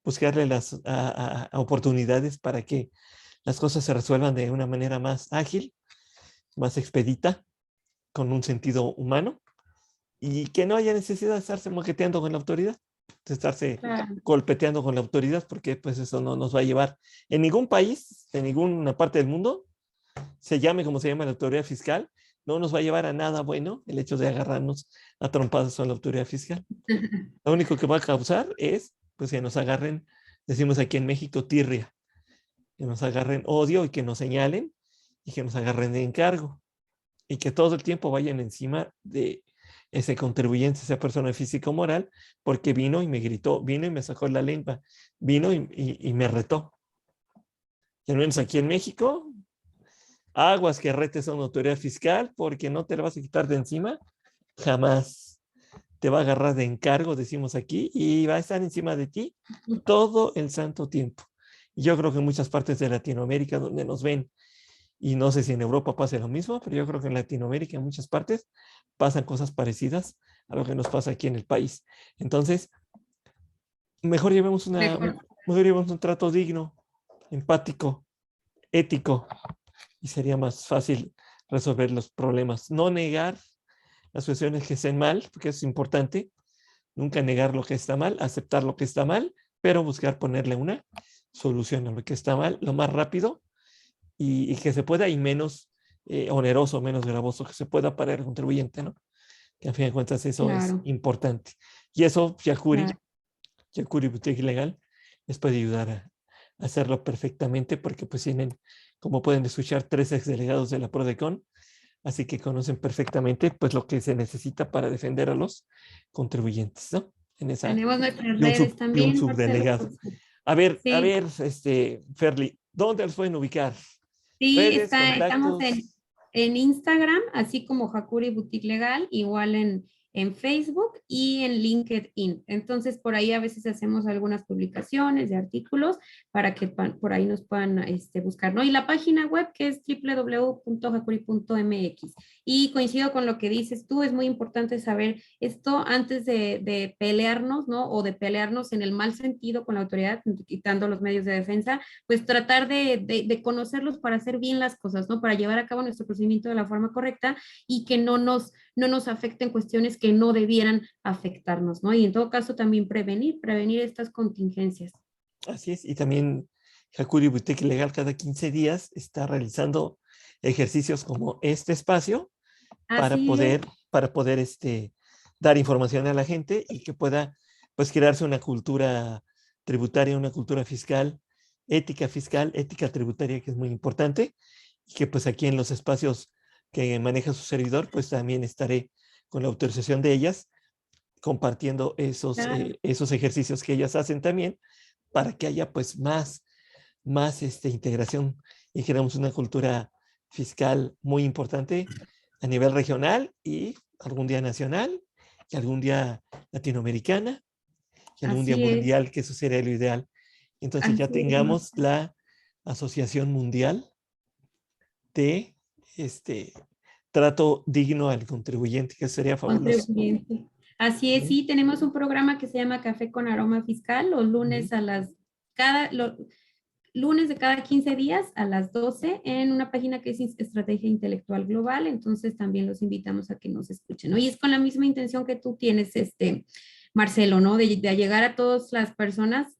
buscarle las a oportunidades para que las cosas se resuelvan de una manera más ágil, más expedita, con un sentido humano, y que no haya necesidad de estarse moqueteando con la autoridad, de estarse Claro. golpeteando con la autoridad, porque pues eso no nos va a llevar en ningún país, en ninguna parte del mundo, se llame como se llama la autoridad fiscal, no nos va a llevar a nada bueno el hecho de agarrarnos a trompadas con la autoridad fiscal. Lo único que va a causar es pues que nos agarren, decimos aquí en México, tirria, que nos agarren odio y que nos señalen y que nos agarren de encargo y que todo el tiempo vayan encima de ese contribuyente, esa persona física o moral, porque vino y me gritó, vino y me sacó la lengua, vino y me retó. Y al menos aquí en México, aguas que retes a una autoridad fiscal porque no te la vas a quitar de encima, jamás. Te va a agarrar de encargo, decimos aquí, y va a estar encima de ti todo el santo tiempo. Y yo creo que en muchas partes de Latinoamérica donde nos ven, y no sé si en Europa pase lo mismo, pero yo creo que en Latinoamérica en muchas partes pasan cosas parecidas a lo que nos pasa aquí en el país. Entonces, mejor llevemos Mejor. mejor llevemos un trato digno, empático, ético, y sería más fácil resolver los problemas. No negar las cuestiones que estén mal, porque es importante, nunca negar lo que está mal, aceptar lo que está mal, pero buscar ponerle una solución a lo que está mal lo más rápido y que se pueda y menos oneroso, menos gravoso que se pueda para el contribuyente, ¿no? Que a fin de cuentas eso es Claro, importante. Y eso claro. Yakuri Boutique Legal les puede ayudar a hacerlo perfectamente porque pues tienen, como pueden escuchar, 3 exdelegados de la PRODECON, así que conocen perfectamente pues lo que se necesita para defender a los contribuyentes, ¿no? En esa, Tenemos nuestras redes y un también, Marcelo. subdelegado. Por si- A Sí, ver, Ferli, ¿dónde los pueden ubicar? sí, Redes, estamos contactos. en Instagram, así como Hakuri Boutique Legal, igual en Facebook y en LinkedIn. Entonces, por ahí a veces hacemos algunas publicaciones de artículos para que por ahí nos puedan buscar, ¿no? Y la página web que es www.hakuri.mx. Y coincido con lo que dices tú, es muy importante saber esto antes de pelearnos, ¿no? O de pelearnos en el mal sentido con la autoridad, quitando los medios de defensa, pues tratar de conocerlos para hacer bien las cosas, ¿no? Para llevar a cabo nuestro procedimiento de la forma correcta y que no nos afecten cuestiones que no debieran afectarnos, ¿no? Y en todo caso también prevenir estas contingencias. Así es. Y también Hakuri Boutique Legal cada 15 días está realizando ejercicios como este espacio Así es, para poder dar información a la gente y que pueda pues crearse una cultura tributaria, una cultura fiscal, ética tributaria, que es muy importante, y que pues aquí en los espacios que maneja su servidor, pues también estaré con la autorización de ellas compartiendo claro, esos ejercicios que ellas hacen también para que haya pues más integración y creamos una cultura fiscal muy importante a nivel regional y algún día nacional y algún día latinoamericana y algún día así es, mundial, que eso sería lo ideal. Entonces ya así es, tengamos la Asociación Mundial de trato digno al contribuyente, que sería fabuloso. contribuyente. Así es, Ujú, sí, tenemos un programa que se llama Café con Aroma Fiscal los ujú. lunes lunes de cada 15 días a las 12 en una página que es Estrategia Intelectual Global, entonces también los invitamos a que nos escuchen, ¿no? Y es con la misma intención que tú tienes, Marcelo, ¿no? De llegar a todas las personas,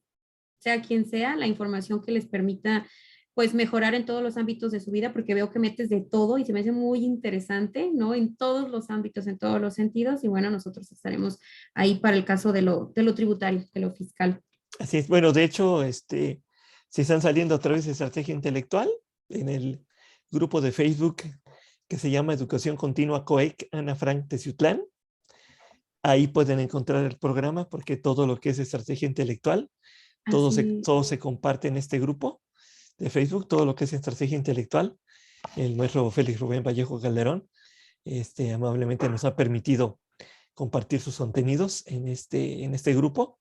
sea quien sea, la información que les permita pues mejorar en todos los ámbitos de su vida, porque veo que metes de todo y se me hace muy interesante, ¿no? En todos los ámbitos, en todos los sentidos, y bueno, nosotros estaremos ahí para el caso de lo tributario, de lo fiscal. Así es. Bueno, de hecho, se están saliendo a través de Estrategia Intelectual en el grupo de Facebook que se llama Educación Continua COEC Ana Frank Teciutlán. Ahí pueden encontrar el programa porque todo lo que es estrategia intelectual, Así, todo se comparte en este grupo de Facebook, todo lo que es estrategia intelectual. El maestro Félix Rubén Vallejo Calderón amablemente nos ha permitido compartir sus contenidos en este grupo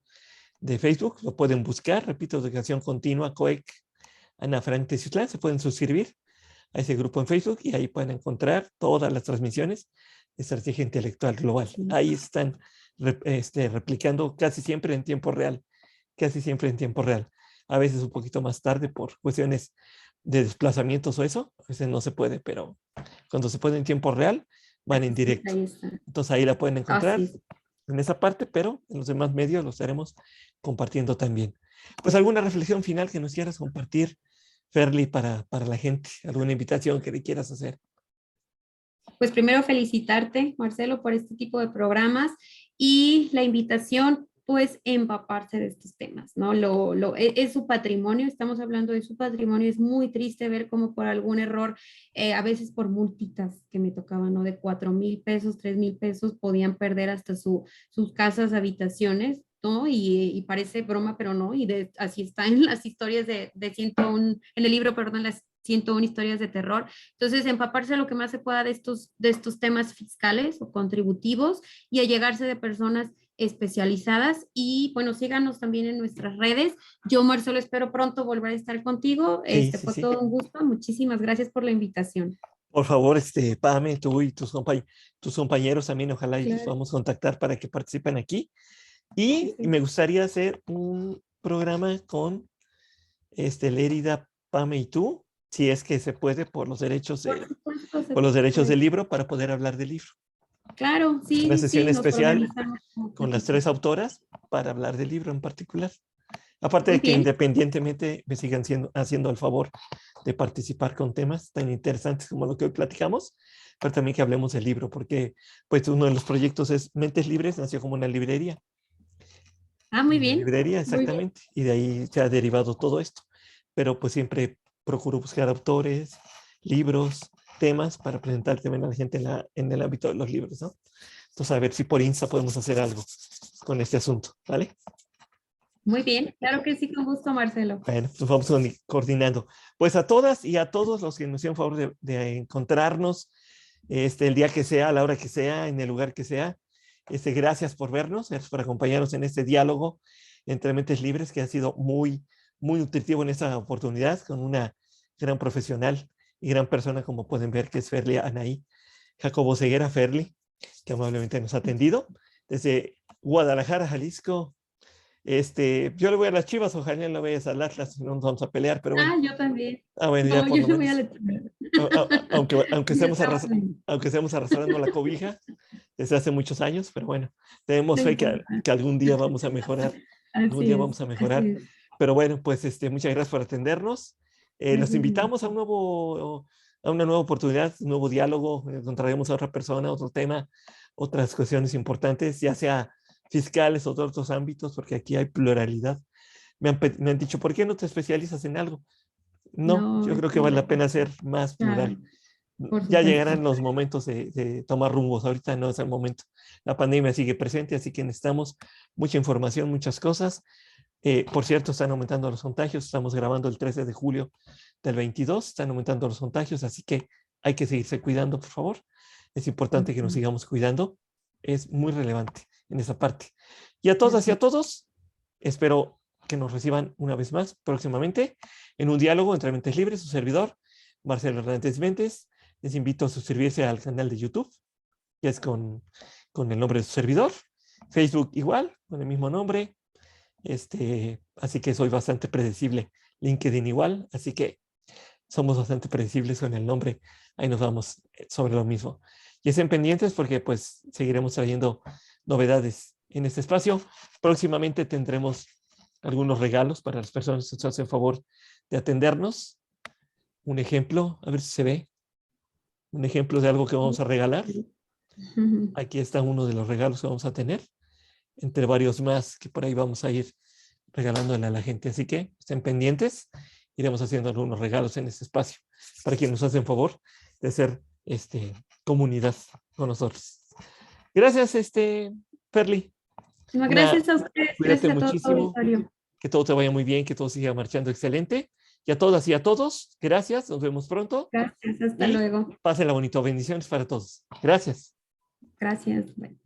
de Facebook. Lo pueden buscar, repito, Educación Continua COEC Ana Frank Teciutlán, se pueden suscribir a ese grupo en Facebook y ahí pueden encontrar todas las transmisiones de Estrategia Intelectual Global. Ahí están replicando casi siempre en tiempo real, casi siempre en tiempo real. A veces un poquito más tarde por cuestiones de desplazamientos o eso, a veces no se puede, pero cuando se puede en tiempo real, van en directo. Entonces ahí la pueden encontrar en esa parte, pero en los demás medios lo estaremos compartiendo también. Pues alguna reflexión final que nos quieras compartir, Ferly, para la gente, alguna invitación que le quieras hacer. Pues primero felicitarte, Marcelo, por este tipo de programas y la invitación, pues empaparse de estos temas, ¿no? Es su patrimonio, estamos hablando de su patrimonio, es muy triste ver cómo por algún error, a veces por multitas que me tocaban, ¿no? De 4,000 pesos, 3,000 pesos, podían perder hasta sus casas, habitaciones, ¿no? Y parece broma, pero no, así está en las historias de 101, en el libro, perdón, las 101 historias de terror. Entonces, empaparse lo que más se pueda de estos temas fiscales o contributivos y allegarse de personas especializadas. Y bueno, síganos también en nuestras redes. Yo, Marcelo, espero pronto volver a estar contigo. Sí, Fue sí. todo un gusto. Muchísimas gracias por la invitación. Por favor, Pame, tú y tus compañeros también, ojalá y los Claro. vamos a contactar para que participen aquí. Y me gustaría hacer un programa con Lérida, Pame y tú, si es que se puede por los derechos, Por supuesto, por los derechos del libro, para poder hablar del libro. Claro, sí, Una sí, sesión sí, nos especial organizamos. con las 3 autoras para hablar del libro en particular. Aparte Muy de que bien. independientemente me sigan haciendo el favor de participar con temas tan interesantes como lo que hoy platicamos, pero también que hablemos del libro, porque pues uno de los proyectos es Mentes Libres, nació como una librería. Muy Una bien. librería, Muy bien. exactamente. Y de ahí se ha derivado todo esto. Pero pues siempre procuro buscar autores, libros, temas para presentar también a la gente en el ámbito de los libros, ¿no? Entonces, a ver si por Insta podemos hacer algo con este asunto, ¿vale? Muy bien. Claro que sí, con gusto, Marcelo. Bueno, pues vamos coordinando. Pues a todas y a todos los que nos hicieron favor de encontrarnos el día que sea, a la hora que sea, en el lugar que sea. Gracias por vernos, gracias por acompañarnos en este diálogo entre mentes libres que ha sido muy, muy nutritivo en esta oportunidad con una gran profesional y gran persona, como pueden ver, que es Ferly Anaí Jacobo Ceguera Ferly, que amablemente nos ha atendido desde Guadalajara, Jalisco. Yo le voy a las Chivas, ojalá no vayas al Atlas, no nos vamos a pelear, pero bueno. Yo también. Bueno, ya No, por yo lo no voy a menos. la Aunque Ya estemos, estamos bien. aunque estemos arrastrando la cobija desde hace muchos años, pero bueno, tenemos No fe importa. que algún día vamos a mejorar, algún Así día es. vamos a mejorar. Así es. Pero bueno, pues muchas gracias por atendernos. Los Gracias. invitamos a una nueva oportunidad, un nuevo diálogo. Encontraremos a otra persona, otro tema, otras cuestiones importantes, ya sea fiscales o de otros ámbitos, porque aquí hay pluralidad. Me han dicho, ¿por qué no te especializas en algo? No, No, yo creo que vale la pena ser más claro, plural. por Ya supuesto. llegarán los momentos de tomar rumbos. Ahorita no es el momento. La pandemia sigue presente, así que necesitamos mucha información, muchas cosas. Por cierto, están aumentando los contagios. Estamos grabando el 13 de julio del 22. Están aumentando los contagios, así que hay que seguirse cuidando, por favor. Es importante que nos sigamos cuidando. Es muy relevante en esa parte. Y a todas y a todos, espero que nos reciban una vez más próximamente en un diálogo entre Mentes Libres, su servidor, Marcelo Hernández Méndez. Les invito a suscribirse al canal de YouTube, que es con el nombre de su servidor. Facebook igual, con el mismo nombre. Así que soy bastante predecible. LinkedIn igual, así que somos bastante predecibles con el nombre. Ahí nos vamos sobre lo mismo. Y estén pendientes porque pues seguiremos trayendo novedades en este espacio. Próximamente tendremos algunos regalos para las personas que se hacen favor de atendernos. Un ejemplo, a ver si se ve. Un ejemplo de algo que vamos a regalar. Aquí está uno de los regalos que vamos a tener, entre varios más que por ahí vamos a ir regalándole a la gente. Así que estén pendientes. Iremos haciendo algunos regalos en este espacio para quienes nos hacen favor de ser comunidad con nosotros. Gracias, Ferly. Gracias a ustedes, Cuídate gracias a todo tu muchísimo. auditorio. Que todo te vaya muy bien, que todo siga marchando excelente. Y a todas y a todos, gracias. Nos vemos pronto. Gracias, hasta Y luego. pásenla bonito. Bendiciones para todos. Gracias. Gracias. Bye.